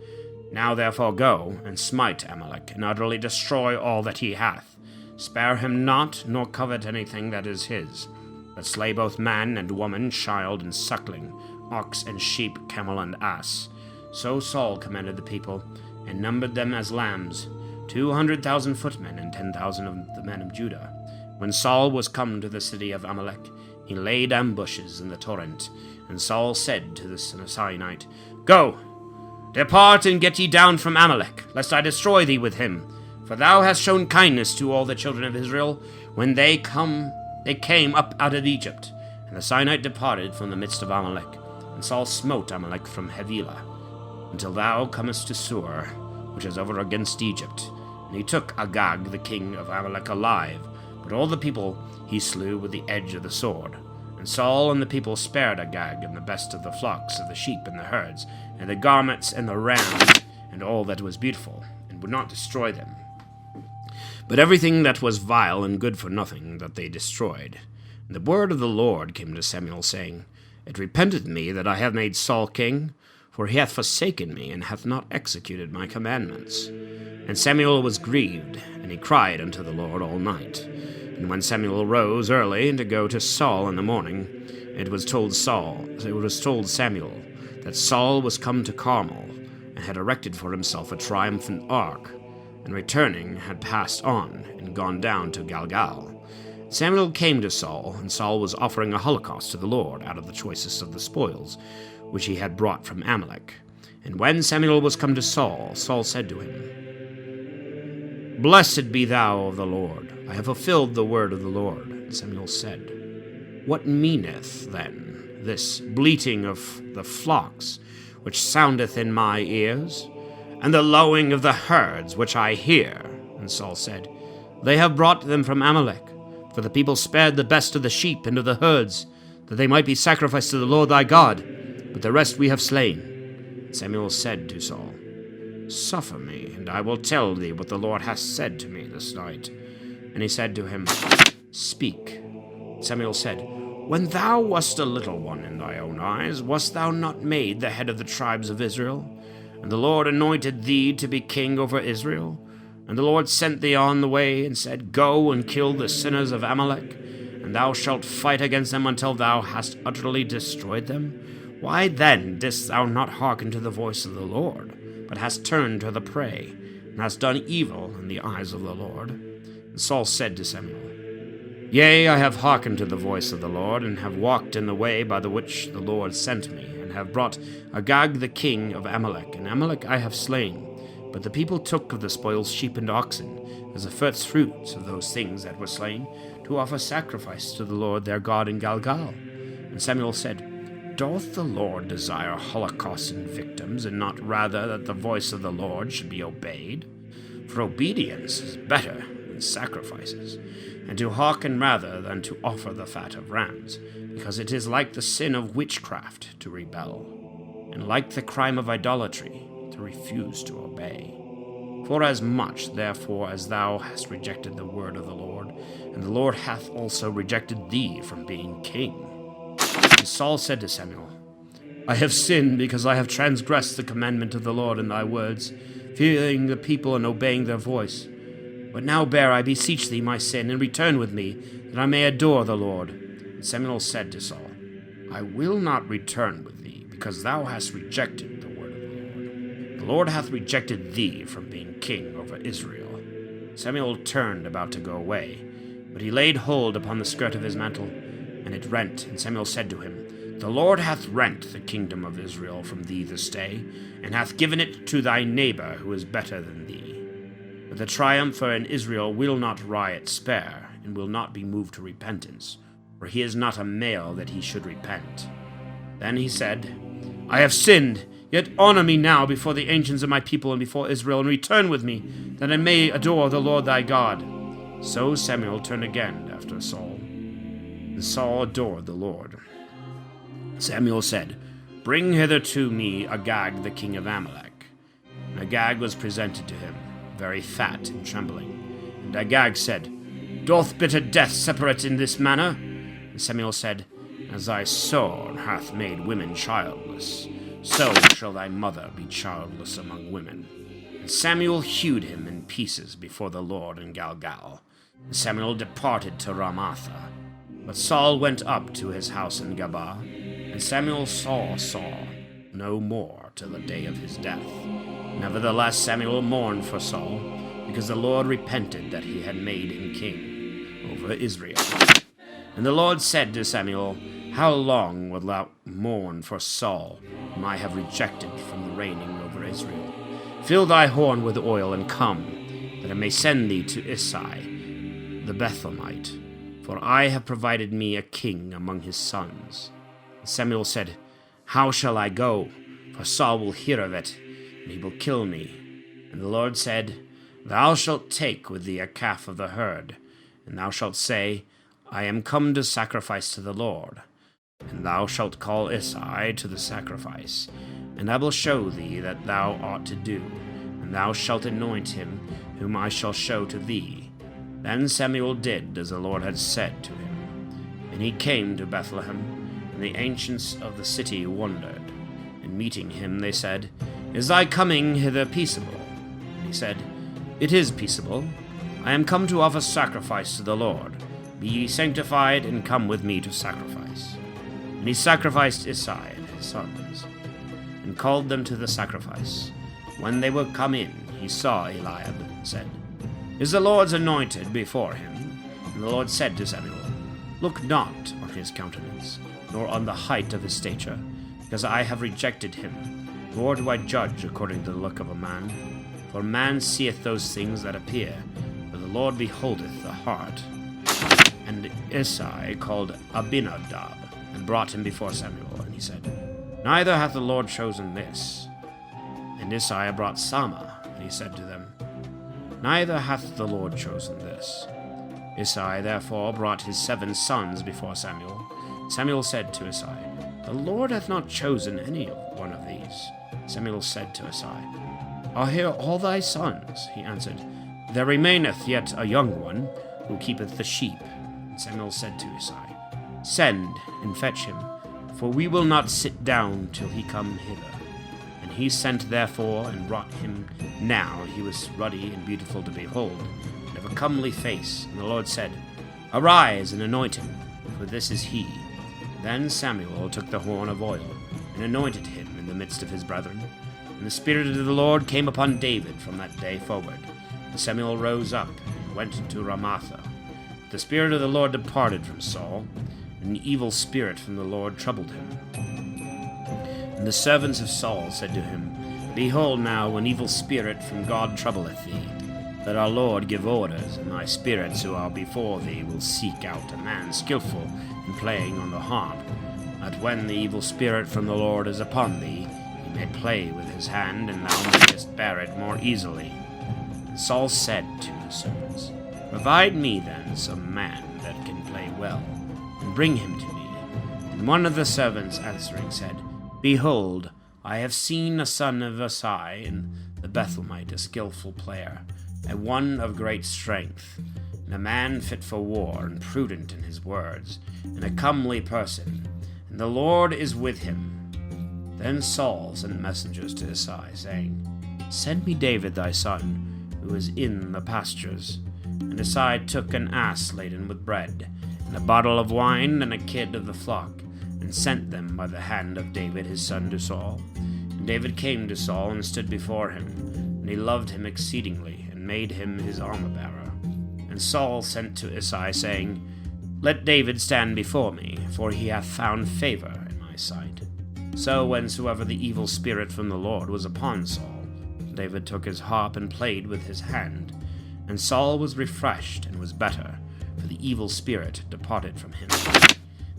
Now therefore go, and smite Amalek, and utterly destroy all that he hath. Spare him not, nor covet anything that is his, but slay both man and woman, child and suckling, ox and sheep, camel and ass. So Saul commanded the people, and numbered them as lambs, 200,000 footmen, and 10,000 of the men of Judah. When Saul was come to the city of Amalek, he laid ambushes in the torrent. And Saul said to the Sinite, Go, depart and get ye down from Amalek, lest I destroy thee with him. For thou hast shown kindness to all the children of Israel, when they came up out of Egypt. And the Sinite departed from the midst of Amalek. And Saul smote Amalek from Havilah, until thou comest to Sur, which is over against Egypt. And he took Agag the king of Amalek alive, but all the people he slew with the edge of the sword. And Saul and the people spared Agag and the best of the flocks, of the sheep and the herds, and the garments and the rams, and all that was beautiful, and would not destroy them. But everything that was vile and good for nothing that they destroyed. And the word of the Lord came to Samuel, saying, It repenteth me that I have made Saul king, for he hath forsaken me, and hath not executed my commandments. And Samuel was grieved, and he cried unto the Lord all night. And when Samuel rose early to go to Saul in the morning, it was told Samuel that Saul was come to Carmel, and had erected for himself a triumphant ark, and returning had passed on, and gone down to Gilgal. Samuel came to Saul, and Saul was offering a holocaust to the Lord out of the choicest of the spoils, which he had brought from Amalek. And when Samuel was come to Saul, Saul said to him, Blessed be thou of the Lord. I have fulfilled the word of the Lord. And Samuel said, What meaneth, then, this bleating of the flocks, which soundeth in my ears, and the lowing of the herds, which I hear? And Saul said, They have brought them from Amalek, for the people spared the best of the sheep and of the herds, that they might be sacrificed to the Lord thy God, but the rest we have slain. And Samuel said to Saul, Suffer me, and I will tell thee what the Lord hath said to me this night. And he said to him, Speak. Samuel said, When thou wast a little one in thy own eyes, wast thou not made the head of the tribes of Israel? And the Lord anointed thee to be king over Israel? And the Lord sent thee on the way, and said, Go and kill the sinners of Amalek, and thou shalt fight against them until thou hast utterly destroyed them. Why then didst thou not hearken to the voice of the Lord, but hast turned to the prey, and hast done evil in the eyes of the Lord? And Saul said to Samuel, Yea, I have hearkened to the voice of the Lord, and have walked in the way by the which the Lord sent me, and have brought Agag the king of Amalek, and Amalek I have slain. But the people took of the spoils sheep and oxen, as the first fruits of those things that were slain, to offer sacrifice to the Lord their God in Gilgal. And Samuel said, Doth the Lord desire holocausts and victims, and not rather that the voice of the Lord should be obeyed? For obedience is better than sacrifices, and to hearken rather than to offer the fat of rams, because it is like the sin of witchcraft to rebel, and like the crime of idolatry to refuse to obey. Forasmuch, therefore, as thou hast rejected the word of the Lord, and the Lord hath also rejected thee from being king. And Saul said to Samuel, I have sinned because I have transgressed the commandment of the Lord in thy words, fearing the people and obeying their voice. But now bear, I beseech thee, my sin, and return with me, that I may adore the Lord. And Samuel said to Saul, I will not return with thee, because thou hast rejected the word of the Lord. The Lord hath rejected thee from being king over Israel. Samuel turned about to go away, but he laid hold upon the skirt of his mantle, and it rent. And Samuel said to him, The Lord hath rent the kingdom of Israel from thee this day, and hath given it to thy neighbor who is better than thee. But the triumpher in Israel will not riot spare, and will not be moved to repentance, for he is not a male that he should repent. Then he said, I have sinned, yet honor me now before the ancients of my people and before Israel, and return with me, that I may adore the Lord thy God. So Samuel turned again after Saul, and Saul adored the Lord. Samuel said, Bring hither to me Agag the king of Amalek. And Agag was presented to him, very fat and trembling. And Agag said, Doth bitter death separate in this manner? And Samuel said, As thy sword hath made women childless, so shall thy mother be childless among women. And Samuel hewed him in pieces before the Lord in Gilgal. And Samuel departed to Ramathah. But Saul went up to his house in Gabaa, and Samuel saw Saul no more till the day of his death. Nevertheless Samuel mourned for Saul, because the Lord repented that he had made him king over Israel. And the Lord said to Samuel, How long wilt thou mourn for Saul, whom I have rejected from the reigning over Israel? Fill thy horn with oil, and come, that I may send thee to Isai the Bethlehemite, for I have provided me a king among his sons. And Samuel said, How shall I go? For Saul will hear of it, and he will kill me. And the Lord said, Thou shalt take with thee a calf of the herd, and thou shalt say, I am come to sacrifice to the Lord. And thou shalt call Isai to the sacrifice, and I will show thee that thou ought to do, and thou shalt anoint him, whom I shall show to thee. Then Samuel did as the Lord had said to him. And he came to Bethlehem, and the ancients of the city wondered. And meeting him, they said, Is thy coming hither peaceable? And he said, It is peaceable. I am come to offer sacrifice to the Lord. Be ye sanctified, and come with me to sacrifice. And he sacrificed Isai and his sons, and called them to the sacrifice. When they were come in, he saw Eliab, and said, Is the Lord's anointed before him? And the Lord said to Samuel, Look not on his countenance, nor on the height of his stature, because I have rejected him. Nor do I judge according to the look of a man. For man seeth those things that appear, but the Lord beholdeth the heart. And Isai called Abinadab, and brought him before Samuel, and he said, Neither hath the Lord chosen this. And Isai brought Sama, and he said to them, Neither hath the Lord chosen this. Isai therefore brought his 7 sons before Samuel. Samuel said to Isai, The Lord hath not chosen any one of these. Samuel said to Isai, Are here all thy sons? He answered, There remaineth yet a young one, who keepeth the sheep. And Samuel said to Isai, Send and fetch him, for we will not sit down till he come hither. And he sent therefore, and brought him. Now he was ruddy and beautiful to behold, and of a comely face. And the Lord said, Arise and anoint him, for this is he. Then Samuel took the horn of oil, and anointed him in the midst of his brethren. And the Spirit of the Lord came upon David from that day forward. And Samuel rose up, and went into Ramathah. The Spirit of the Lord departed from Saul, and an evil spirit from the Lord troubled him. And the servants of Saul said to him, Behold now, an evil spirit from God troubleth thee. Let our Lord give orders, and thy spirits who are before thee will seek out a man skillful in playing on the harp, that when the evil spirit from the Lord is upon thee, he may play with his hand, and thou mayest bear it more easily. And Saul said to his servants, Provide me then some man that can play well, and bring him to me. And one of the servants answering said, Behold, I have seen a son of Isai in the Bethlehemite, a skillful player, and one of great strength, and a man fit for war, and prudent in his words, and a comely person, and the Lord is with him. Then Saul sent messengers to Isai, saying, Send me David thy son, who is in the pastures. And Isai took an ass laden with bread, and a bottle of wine, and a kid of the flock, and sent them by the hand of David his son to Saul. And David came to Saul, and stood before him, and he loved him exceedingly, and made him his armor-bearer. And Saul sent to Isai, saying, Let David stand before me, for he hath found favor in my sight. So whensoever the evil spirit from the Lord was upon Saul, David took his harp and played with his hand. And Saul was refreshed and was better, for the evil spirit departed from him.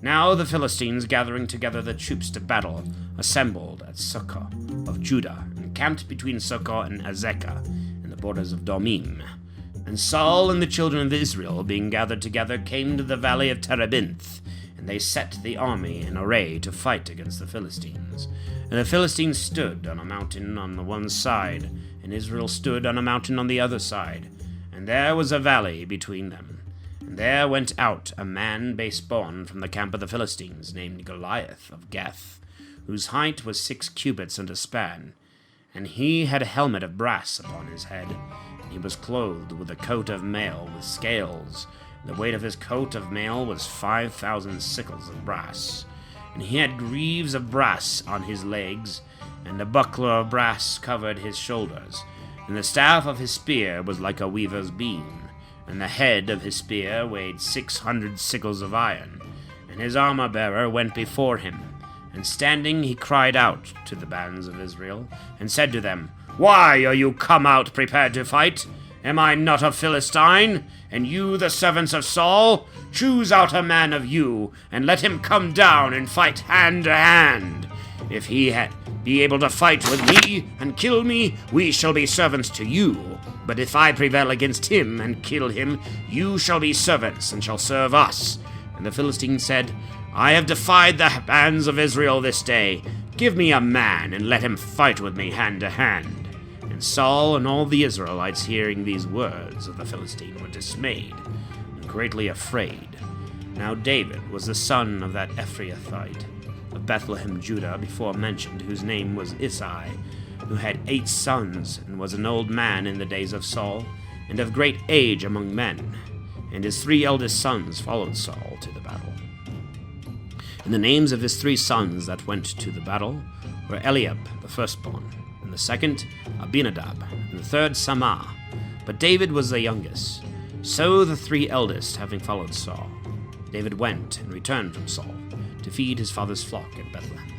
Now the Philistines, gathering together the troops to battle, assembled at Succoth of Judah, and camped between Succoth and Azekah, in the borders of Domim. And Saul and the children of Israel, being gathered together, came to the valley of Terebinth, and they set the army in array to fight against the Philistines. And the Philistines stood on a mountain on the one side, and Israel stood on a mountain on the other side, and there was a valley between them. And there went out a man base-born from the camp of the Philistines, named Goliath of Gath, whose height was 6 cubits and a span. And he had a helmet of brass upon his head, and he was clothed with a coat of mail with scales. The weight of his coat of mail was 5,000 sickles of brass. And he had greaves of brass on his legs, and a buckler of brass covered his shoulders. And the staff of his spear was like a weaver's beam, and the head of his spear weighed 600 sickles of iron. And his armor-bearer went before him, and standing he cried out to the bands of Israel, and said to them, Why are you come out prepared to fight? Am I not a Philistine, and you the servants of Saul? Choose out a man of you, and let him come down and fight hand to hand. If he be able to fight with me and kill me, we shall be servants to you. But if I prevail against him and kill him, you shall be servants and shall serve us. And the Philistines said, I have defied the bands of Israel this day. Give me a man, and let him fight with me hand to hand. And Saul and all the Israelites, hearing these words of the Philistine, were dismayed and greatly afraid. Now David was the son of that Ephrathite of Bethlehem, Judah, before mentioned, whose name was Isai, who had 8 sons, and was an old man in the days of Saul. and of great age among men, and his 3 eldest sons followed Saul to the battle. And the names of his 3 sons that went to the battle were Eliab the firstborn, and the second Abinadab, and the third Shammah. But David was the youngest. So the 3 eldest having followed Saul, David went and returned from Saul to feed his father's flock at Bethlehem.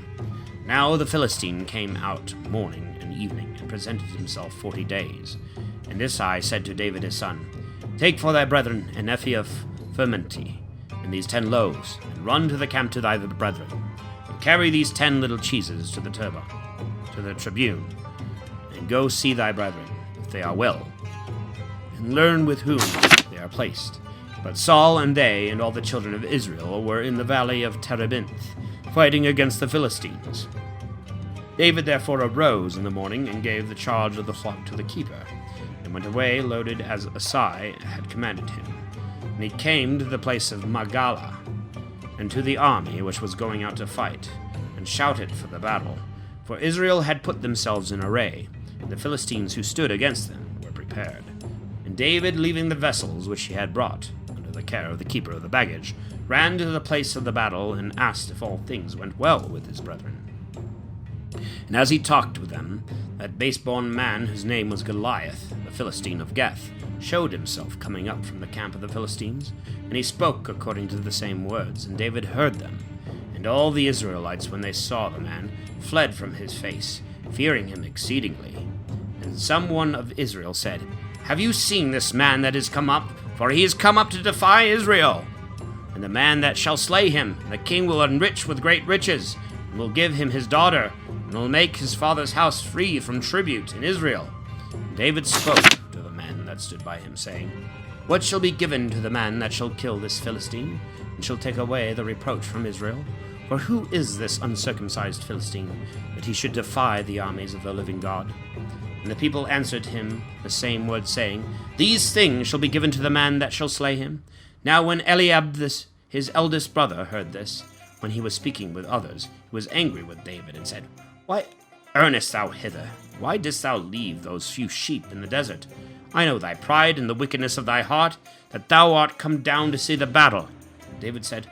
Now the Philistine came out morning and evening, and presented himself 40 days. And Isai said to David his son, Take for thy brethren an ephah of fermenty, and these 10 loaves, and run to the camp to thy brethren, and carry these 10 little cheeses to the tribune, and go see thy brethren, if they are well, and learn with whom they are placed. But Saul and they and all the children of Israel were in the valley of Terebinth, fighting against the Philistines. David therefore arose in the morning, and gave the charge of the flock to the keeper, and went away loaded as Isai had commanded him. And he came to the place of Magala, and to the army which was going out to fight, and shouted for the battle. For Israel had put themselves in array, and the Philistines who stood against them were prepared. And David, leaving the vessels which he had brought, under the care of the keeper of the baggage, ran to the place of the battle, and asked if all things went well with his brethren. And as he talked with them, that base-born man, whose name was Goliath, the Philistine of Gath, showed himself coming up from the camp of the Philistines, and he spoke according to the same words, and David heard them. And all the Israelites, when they saw the man, fled from his face, fearing him exceedingly. And some one of Israel said, Have you seen this man that is come up? For he is come up to defy Israel. And the man that shall slay him, the king will enrich with great riches, and will give him his daughter, and will make his father's house free from tribute in Israel. And David spoke to the men that stood by him, saying, What shall be given to the man that shall kill this Philistine, and shall take away the reproach from Israel? For who is this uncircumcised Philistine, that he should defy the armies of the living God? And the people answered him the same word, saying, These things shall be given to the man that shall slay him. Now when Eliab, his eldest brother, heard this, when he was speaking with others, he was angry with David, and said, Why earnest thou hither? Why didst thou leave those few sheep in the desert? I know thy pride and the wickedness of thy heart, that thou art come down to see the battle. And David said,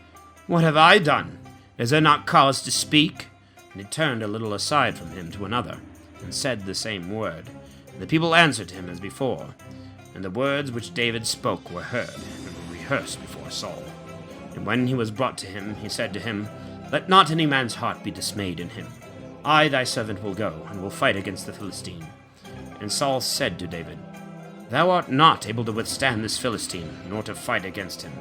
What have I done? Is there not cause to speak? And he turned a little aside from him to another, and said the same word. And the people answered him as before. And the words which David spoke were heard, and were rehearsed before Saul. And when he was brought to him, he said to him, Let not any man's heart be dismayed in him. I, thy servant, will go, and will fight against the Philistine. And Saul said to David, Thou art not able to withstand this Philistine, nor to fight against him,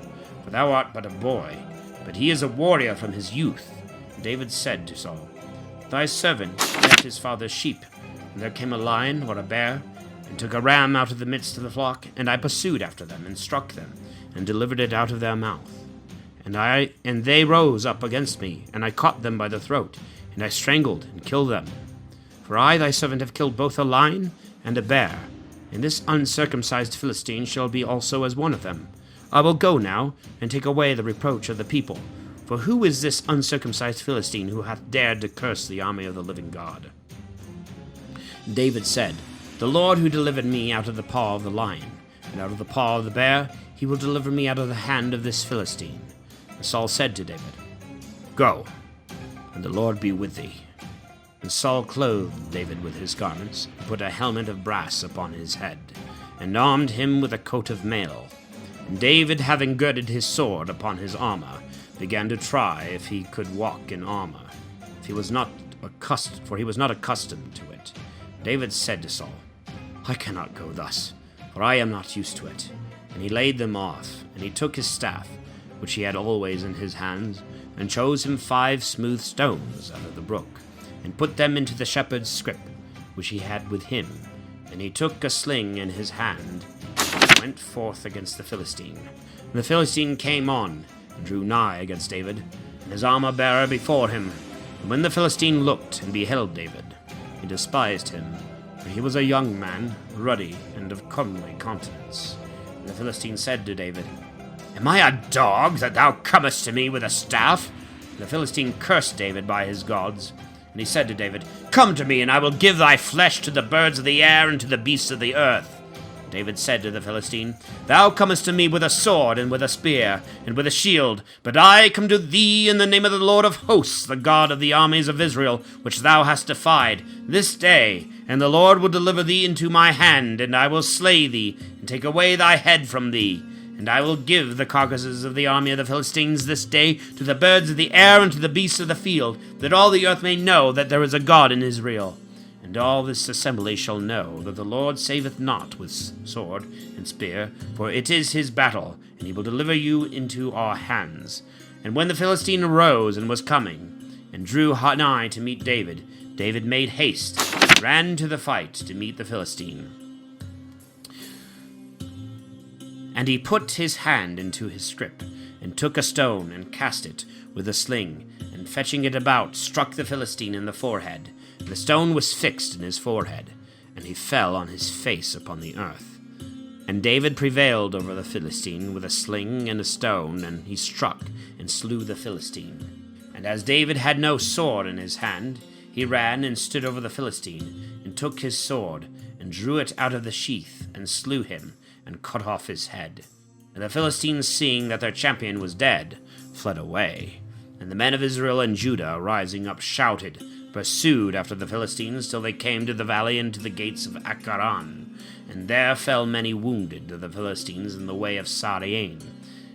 for thou art but a boy, but he is a warrior from his youth. And David said to Saul, Thy servant kept his father's sheep, and there came a lion or a bear, and took a ram out of the midst of the flock, and I pursued after them, and struck them, and delivered it out of their mouth. And they rose up against me, and I caught them by the throat, and I strangled and killed them. For I, thy servant, have killed both a lion and a bear, and this uncircumcised Philistine shall be also as one of them. I will go now, and take away the reproach of the people. For who is this uncircumcised Philistine who hath dared to curse the army of the living God? David said, The Lord who delivered me out of the paw of the lion, and out of the paw of the bear, he will deliver me out of the hand of this Philistine. And Saul said to David, Go, and the Lord be with thee. And Saul clothed David with his garments, and put a helmet of brass upon his head, and armed him with a coat of mail. And David, having girded his sword upon his armor, began to try if he could walk in armor, for he was not accustomed to it. David said to Saul, I cannot go thus, for I am not used to it. And he laid them off, and he took his staff, which he had always in his hands, and chose him 5 smooth stones out of the brook, and put them into the shepherd's scrip, which he had with him. And he took a sling in his hand, and went forth against the Philistine. And the Philistine came on, and drew nigh against David, and his armor-bearer before him. And when the Philistine looked and beheld David, he despised him, for he was a young man, ruddy and of comely countenance. And the Philistine said to David, Am I a dog, that thou comest to me with a staff? And the Philistine cursed David by his gods. And he said to David, Come to me, and I will give thy flesh to the birds of the air and to the beasts of the earth. David said to the Philistine, Thou comest to me with a sword, and with a spear, and with a shield, but I come to thee in the name of the Lord of hosts, the God of the armies of Israel, which thou hast defied, this day, and the Lord will deliver thee into my hand, and I will slay thee, and take away thy head from thee. And I will give the carcasses of the army of the Philistines this day to the birds of the air and to the beasts of the field, that all the earth may know that there is a God in Israel. And all this assembly shall know that the Lord saveth not with sword and spear, for it is his battle, and he will deliver you into our hands. And when the Philistine arose and was coming, and drew nigh to meet David, David made haste, and ran to the fight to meet the Philistine. And he put his hand into his scrip, and took a stone, and cast it with a sling, and fetching it about, struck the Philistine in the forehead. And the stone was fixed in his forehead, and he fell on his face upon the earth. And David prevailed over the Philistine with a sling and a stone, and he struck and slew the Philistine. And as David had no sword in his hand, he ran and stood over the Philistine, and took his sword, and drew it out of the sheath, and slew him, and cut off his head. And the Philistines, seeing that their champion was dead, fled away. And the men of Israel and Judah, rising up, shouted, pursued after the Philistines till they came to the valley and to the gates of Acharan. And there fell many wounded of the Philistines in the way of Saraim,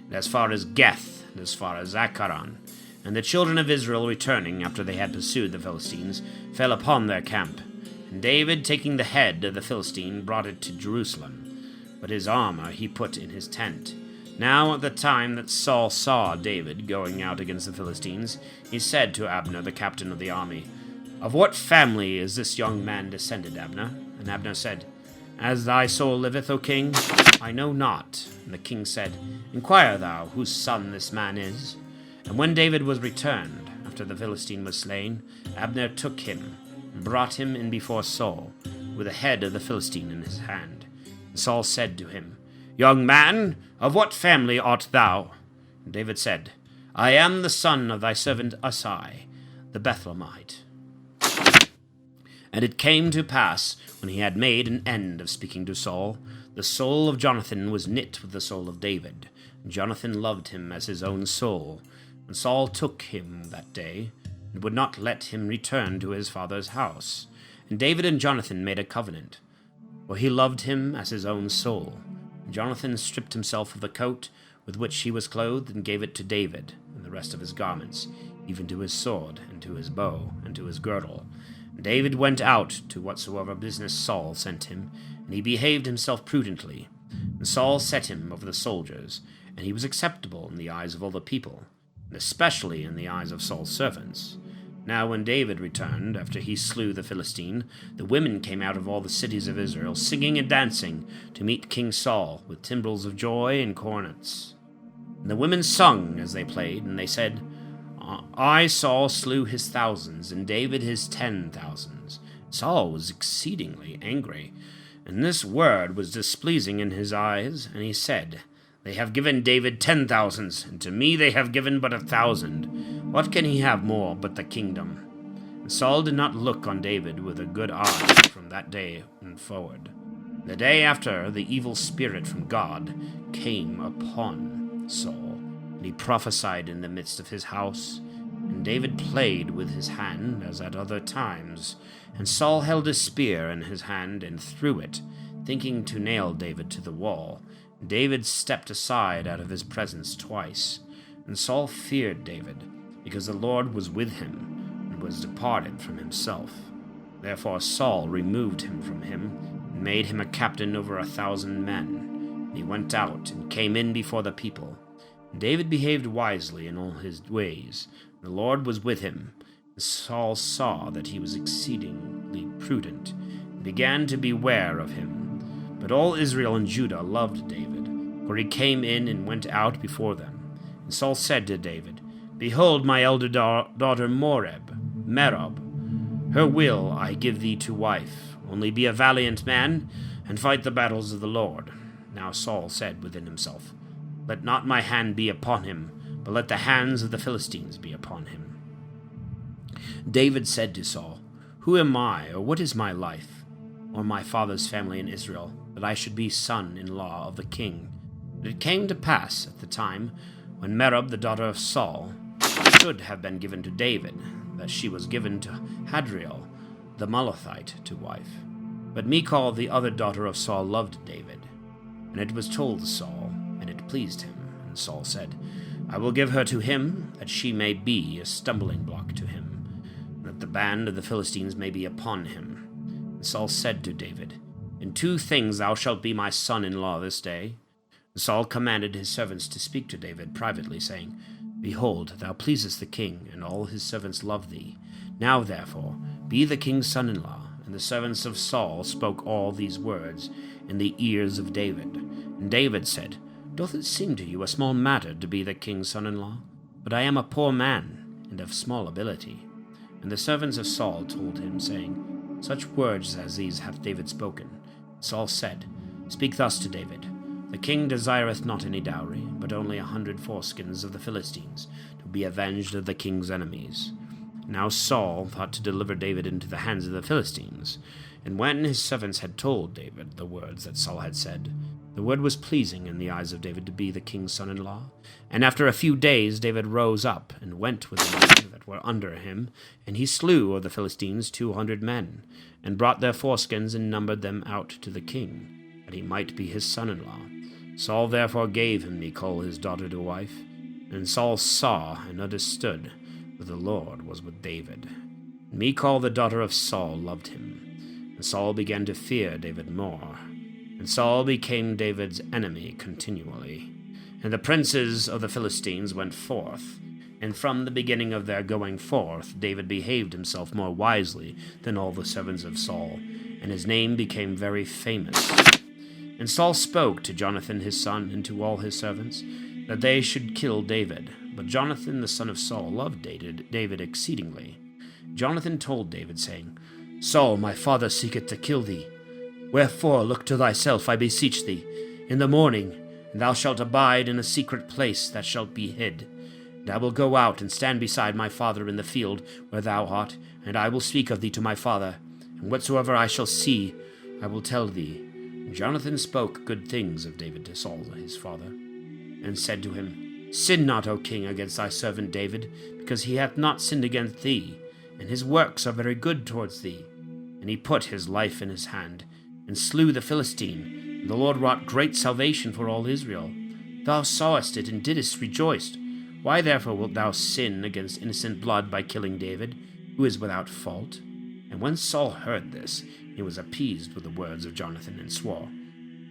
and as far as Geth, and as far as Acharan. And the children of Israel, returning after they had pursued the Philistines, fell upon their camp. And David, taking the head of the Philistine, brought it to Jerusalem. But his armor he put in his tent. Now at the time that Saul saw David going out against the Philistines, he said to Abner, the captain of the army, Of what family is this young man descended, Abner? And Abner said, As thy soul liveth, O king, I know not. And the king said, Inquire thou whose son this man is. And when David was returned, after the Philistine was slain, Abner took him, and brought him in before Saul, with the head of the Philistine in his hand. And Saul said to him, Young man, of what family art thou? And David said, I am the son of thy servant Asai, the Bethlehemite. And it came to pass, when he had made an end of speaking to Saul, the soul of Jonathan was knit with the soul of David, and Jonathan loved him as his own soul. And Saul took him that day, and would not let him return to his father's house. And David and Jonathan made a covenant, for he loved him as his own soul. And Jonathan stripped himself of the coat with which he was clothed, and gave it to David, and the rest of his garments, even to his sword, and to his bow, and to his girdle. And David went out to whatsoever business Saul sent him, and he behaved himself prudently. And Saul set him over the soldiers, and he was acceptable in the eyes of all the people, and especially in the eyes of Saul's servants. Now when David returned, after he slew the Philistine, the women came out of all the cities of Israel, singing and dancing, to meet King Saul, with timbrels of joy and cornets. And the women sung as they played, and they said, I, Saul, slew his thousands, and David his 10,000s. Saul was exceedingly angry, and this word was displeasing in his eyes, and he said, They have given David 10,000s, and to me they have given but 1,000. What can he have more but the kingdom? And Saul did not look on David with a good eye from that day and forward. The day after, the evil spirit from God came upon Saul, and he prophesied in the midst of his house. And David played with his hand as at other times. And Saul held a spear in his hand and threw it, thinking to nail David to the wall. David stepped aside out of his presence twice. And Saul feared David, because the Lord was with him, and was departed from himself. Therefore Saul removed him from him, and made him a captain over 1,000 men. And he went out, and came in before the people. And David behaved wisely in all his ways. The Lord was with him. And Saul saw that he was exceedingly prudent, and began to beware of him. But all Israel and Judah loved David, for he came in and went out before them. And Saul said to David, Behold my elder daughter Merab. Her will I give thee to wife. Only be a valiant man, and fight the battles of the Lord. Now Saul said within himself, Let not my hand be upon him, but let the hands of the Philistines be upon him. David said to Saul, Who am I, or what is my life? or my father's family in Israel, that I should be son-in-law of the king. But it came to pass at the time when Merab, the daughter of Saul, should have been given to David, that she was given to Hadriel, the Malathite, to wife. But Michal, the other daughter of Saul, loved David. And it was told Saul, and it pleased him. And Saul said, I will give her to him, that she may be a stumbling block to him, and that the band of the Philistines may be upon him. And Saul said to David, In 2 things thou shalt be my son-in-law this day. And Saul commanded his servants to speak to David privately, saying, Behold, thou pleasest the king, and all his servants love thee. Now therefore be the king's son-in-law. And the servants of Saul spoke all these words in the ears of David. And David said, Doth it seem to you a small matter to be the king's son-in-law? But I am a poor man, and of small ability. And the servants of Saul told him, saying, Such words as these hath David spoken. Saul said, Speak thus to David. The king desireth not any dowry, but only 100 foreskins of the Philistines, to be avenged of the king's enemies. Now Saul thought to deliver David into the hands of the Philistines. And when his servants had told David the words that Saul had said, the word was pleasing in the eyes of David to be the king's son-in-law. And after a few days David rose up, and went with the men that were under him, and he slew of the Philistines 200 men, and brought their foreskins, and numbered them out to the king, that he might be his son-in-law. Saul therefore gave him Michal his daughter to wife. And Saul saw and understood that the Lord was with David. Michal the daughter of Saul loved him, and Saul began to fear David more. And Saul became David's enemy continually. And the princes of the Philistines went forth, and from the beginning of their going forth David behaved himself more wisely than all the servants of Saul, and his name became very famous. And Saul spoke to Jonathan his son and to all his servants, that they should kill David. But Jonathan the son of Saul loved David exceedingly. Jonathan told David, saying, Saul my father seeketh to kill thee. Wherefore look to thyself, I beseech thee, in the morning, and thou shalt abide in a secret place that shalt be hid. And I will go out and stand beside my father in the field where thou art, and I will speak of thee to my father, and whatsoever I shall see, I will tell thee. And Jonathan spoke good things of David to Saul his father, and said to him, Sin not, O king, against thy servant David, because he hath not sinned against thee, and his works are very good towards thee. And he put his life in his hand, and slew the Philistine, and the Lord wrought great salvation for all Israel. Thou sawest it, and didst rejoice. Why therefore wilt thou sin against innocent blood by killing David, who is without fault? And when Saul heard this, he was appeased with the words of Jonathan, and swore,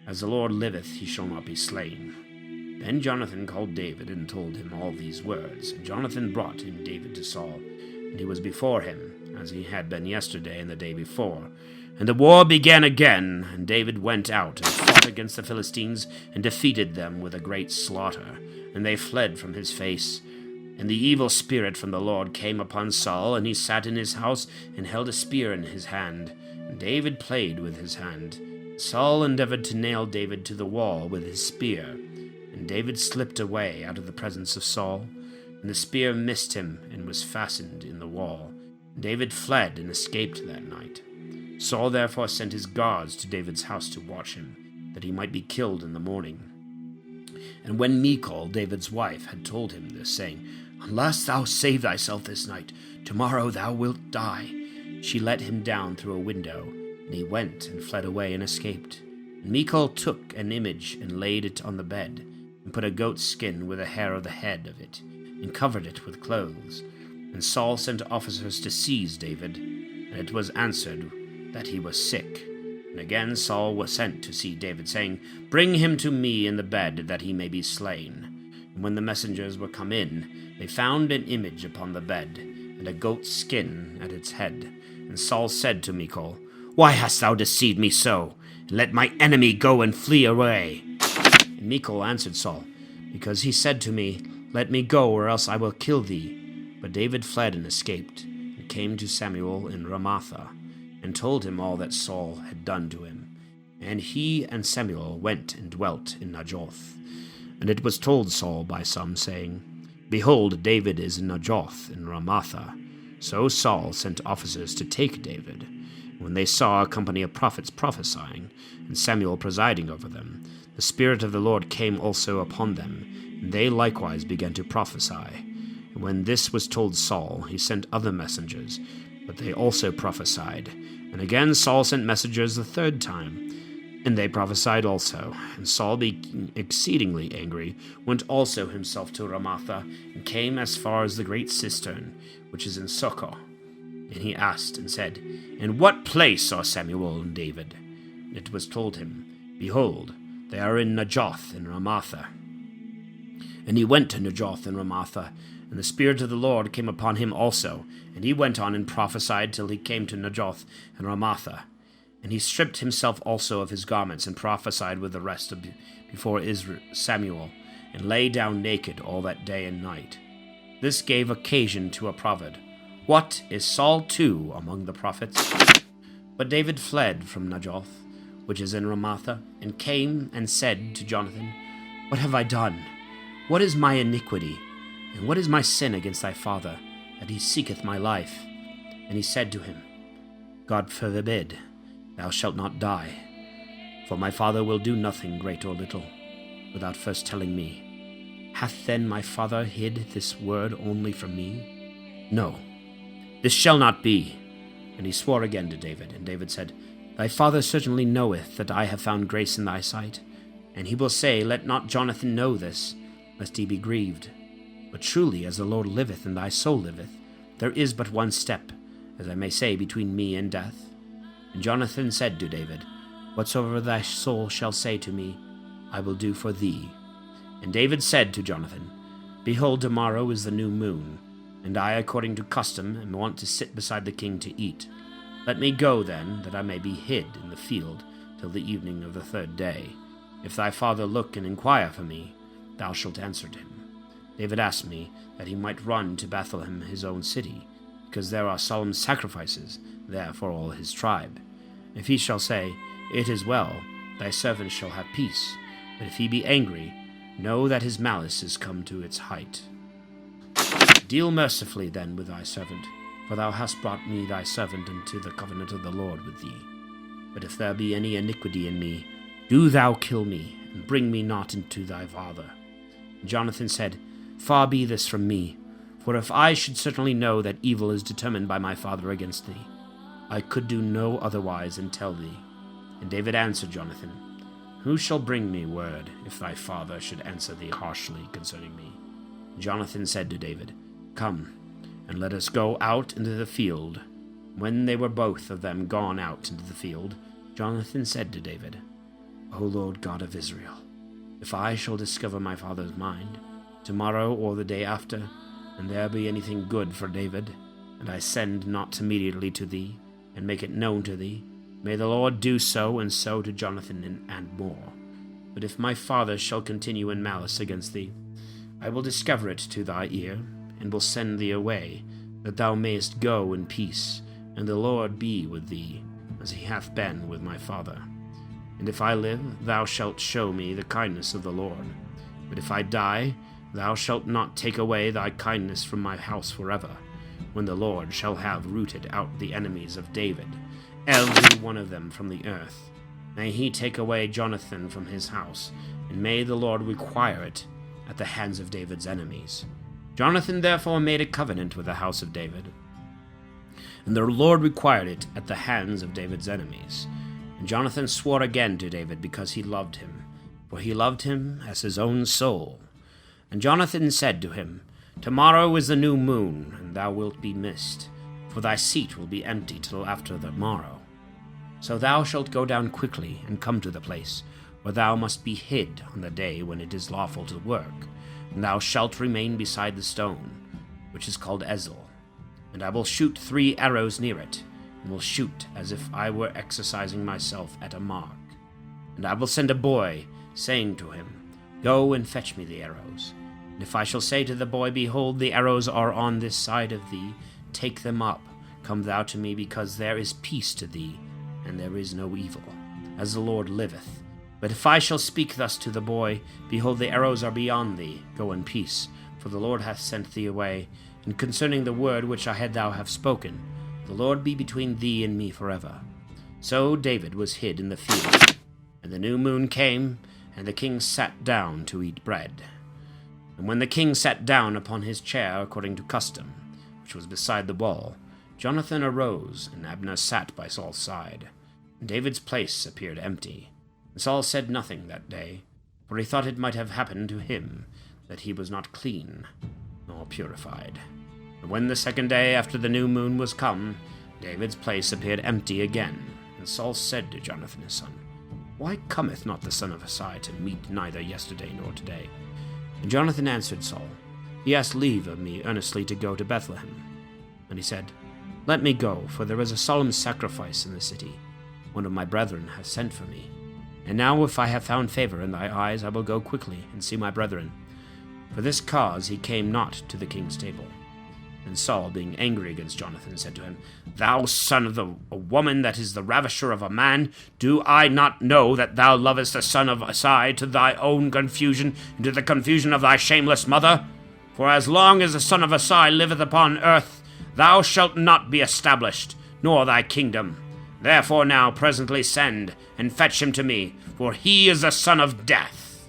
As the Lord liveth, he shall not be slain. Then Jonathan called David, and told him all these words. And Jonathan brought in David to Saul, and he was before him, as he had been yesterday and the day before. And the war began again, and David went out and fought against the Philistines, and defeated them with a great slaughter. And they fled from his face. And the evil spirit from the Lord came upon Saul, and he sat in his house, and held a spear in his hand. And David played with his hand. Saul endeavored to nail David to the wall with his spear. And David slipped away out of the presence of Saul, and the spear missed him, and was fastened in the wall. And David fled and escaped that night. Saul therefore sent his guards to David's house to watch him, that he might be killed in the morning. And when Michal, David's wife, had told him this, saying, Unless thou save thyself this night, tomorrow thou wilt die, she let him down through a window, and he went and fled away and escaped. And Michal took an image and laid it on the bed, and put a goat's skin with a hair of the head of it, and covered it with clothes. And Saul sent officers to seize David, and it was answered that he was sick. And again Saul was sent to see David, saying, Bring him to me in the bed, that he may be slain. And when the messengers were come in, they found an image upon the bed, and a goat's skin at its head. And Saul said to Michal, Why hast thou deceived me so? And let my enemy go and flee away. And Michal answered Saul, Because he said to me, Let me go, or else I will kill thee. But David fled and escaped, and came to Samuel in Ramathah, and told him all that Saul had done to him. And he and Samuel went and dwelt in Najoth. And it was told Saul by some, saying, Behold, David is in Najoth in Ramathah. So Saul sent officers to take David. When they saw a company of prophets prophesying, and Samuel presiding over them, the Spirit of the Lord came also upon them, and they likewise began to prophesy. And when this was told Saul, he sent other messengers, but they also prophesied. And again Saul sent messengers the third time, and they prophesied also. And Saul, being exceedingly angry, went also himself to Ramatha, and came as far as the great cistern, which is in Succoth. And he asked and said, In what place are Samuel and David? And it was told him, Behold, they are in Najoth in Ramatha. And he went to Najoth in Ramatha, and the Spirit of the Lord came upon him also, and he went on and prophesied till he came to Najoth and Ramatha. And he stripped himself also of his garments, and prophesied with the rest before Samuel, and lay down naked all that day and night. This gave occasion to a proverb, What, is Saul too among the prophets? But David fled from Najoth, which is in Ramatha, and came and said to Jonathan, What have I done? What is my iniquity? And what is my sin against thy father, that he seeketh my life? And he said to him, God forbid, thou shalt not die. For my father will do nothing great or little, without first telling me. Hath then my father hid this word only from me? No, this shall not be. And he swore again to David. And David said, Thy father certainly knoweth that I have found grace in thy sight. And he will say, Let not Jonathan know this, lest he be grieved. But truly, as the Lord liveth and thy soul liveth, there is but one step, as I may say, between me and death. And Jonathan said to David, Whatsoever thy soul shall say to me, I will do for thee. And David said to Jonathan, Behold, tomorrow is the new moon, and I, according to custom, am wont to sit beside the king to eat. Let me go, then, that I may be hid in the field till the evening of the third day. If thy father look and inquire for me, thou shalt answer him. David asked me that he might run to Bethlehem his own city, because there are solemn sacrifices there for all his tribe. If he shall say, It is well, thy servant shall have peace. But if he be angry, know that his malice is come to its height. Deal mercifully then with thy servant, for thou hast brought me thy servant into the covenant of the Lord with thee. But if there be any iniquity in me, do thou kill me, and bring me not into thy father. And Jonathan said, Far be this from me, for if I should certainly know that evil is determined by my father against thee, I could do no otherwise than tell thee. And David answered Jonathan, Who shall bring me word, if thy father should answer thee harshly concerning me? And Jonathan said to David, Come, and let us go out into the field. When they were both of them gone out into the field, Jonathan said to David, O Lord God of Israel, if I shall discover my father's mind, tomorrow or the day after, and there be anything good for David, and I send not immediately to thee, and make it known to thee, may the Lord do so and so to Jonathan and more. But if my father shall continue in malice against thee, I will discover it to thy ear, and will send thee away, that thou mayest go in peace, and the Lord be with thee, as he hath been with my father. And if I live, thou shalt show me the kindness of the Lord. But if I die, thou shalt not take away thy kindness from my house forever, when the Lord shall have rooted out the enemies of David, every one of them from the earth. May he take away Jonathan from his house, and may the Lord require it at the hands of David's enemies. Jonathan therefore made a covenant with the house of David, and the Lord required it at the hands of David's enemies. And Jonathan swore again to David because he loved him, for he loved him as his own soul. And Jonathan said to him, Tomorrow is the new moon, and thou wilt be missed, for thy seat will be empty till after the morrow. So thou shalt go down quickly and come to the place where thou must be hid on the day when it is lawful to work, and thou shalt remain beside the stone, which is called Ezel. And I will shoot 3 arrows near it, and will shoot as if I were exercising myself at a mark. And I will send a boy, saying to him, Go and fetch me the arrows. And if I shall say to the boy, Behold, the arrows are on this side of thee, take them up, come thou to me, because there is peace to thee, and there is no evil, as the Lord liveth. But if I shall speak thus to the boy, Behold, the arrows are beyond thee, go in peace, for the Lord hath sent thee away. And concerning the word which thou have spoken, The Lord be between thee and me forever. So David was hid in the field. And the new moon came, and the king sat down to eat bread. And when the king sat down upon his chair according to custom, which was beside the wall, Jonathan arose, and Abner sat by Saul's side. And David's place appeared empty. And Saul said nothing that day, for he thought it might have happened to him that he was not clean nor purified. And when the second day after the new moon was come, David's place appeared empty again. And Saul said to Jonathan his son, Why cometh not the son of Isai to meet neither yesterday nor today? And Jonathan answered Saul, He asked leave of me earnestly to go to Bethlehem. And he said, Let me go, for there is a solemn sacrifice in the city. One of my brethren hath sent for me. And now if I have found favor in thy eyes, I will go quickly and see my brethren. For this cause he came not to the king's table. And Saul, being angry against Jonathan, said to him, Thou son of a woman that is the ravisher of a man, do I not know that thou lovest the son of Isai to thy own confusion, and to the confusion of thy shameless mother? For as long as the son of Isai liveth upon earth, thou shalt not be established, nor thy kingdom. Therefore now presently send, and fetch him to me, for he is the son of death.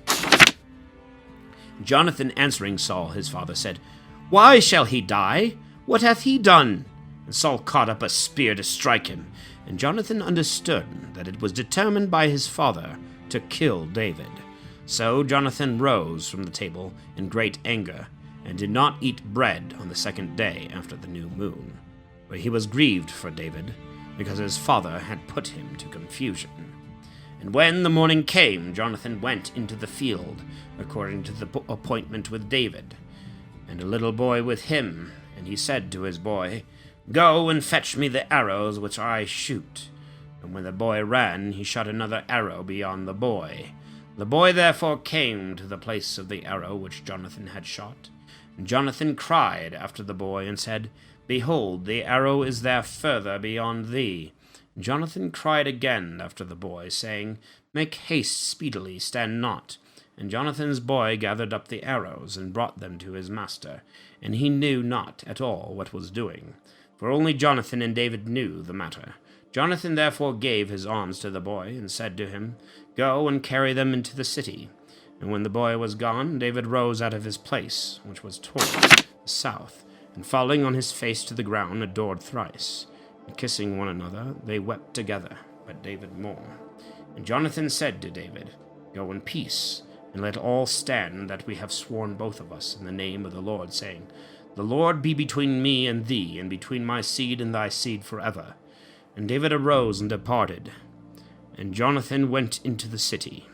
Jonathan answering Saul his father said, Why shall he die? What hath he done? And Saul caught up a spear to strike him. And Jonathan understood that it was determined by his father to kill David. So Jonathan rose from the table in great anger, and did not eat bread on the second day after the new moon. For he was grieved for David, because his father had put him to confusion. And when the morning came, Jonathan went into the field, according to the appointment with David, and a little boy with him. And he said to his boy, Go and fetch me the arrows which I shoot. And when the boy ran, he shot another arrow beyond the boy. The boy therefore came to the place of the arrow which Jonathan had shot. And Jonathan cried after the boy, and said, Behold, the arrow is there further beyond thee. And Jonathan cried again after the boy, saying, Make haste speedily, stand not. And Jonathan's boy gathered up the arrows, and brought them to his master. And he knew not at all what was doing, for only Jonathan and David knew the matter. Jonathan therefore gave his arms to the boy, and said to him, Go and carry them into the city. And when the boy was gone, David rose out of his place, which was toward the south, and falling on his face to the ground, adored thrice. And kissing one another, they wept together, but David more. And Jonathan said to David, Go in peace, and let all stand that we have sworn both of us in the name of the Lord, saying, The Lord be between me and thee, and between my seed and thy seed forever. And David arose and departed, and Jonathan went into the city.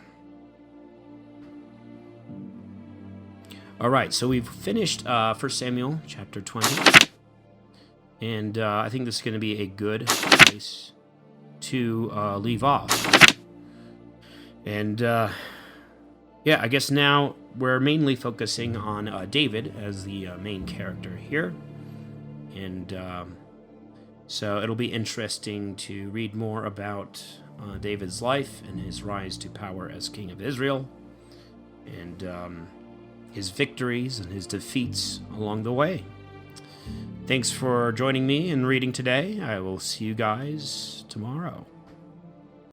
All right, so we've finished 1 Samuel chapter 20, and I think this is going to be a good place to leave off. And yeah, I guess now we're mainly focusing on David as the main character here, and so it'll be interesting to read more about David's life and his rise to power as king of Israel, and his victories and his defeats along the way. Thanks for joining me in reading today. I will see you guys tomorrow.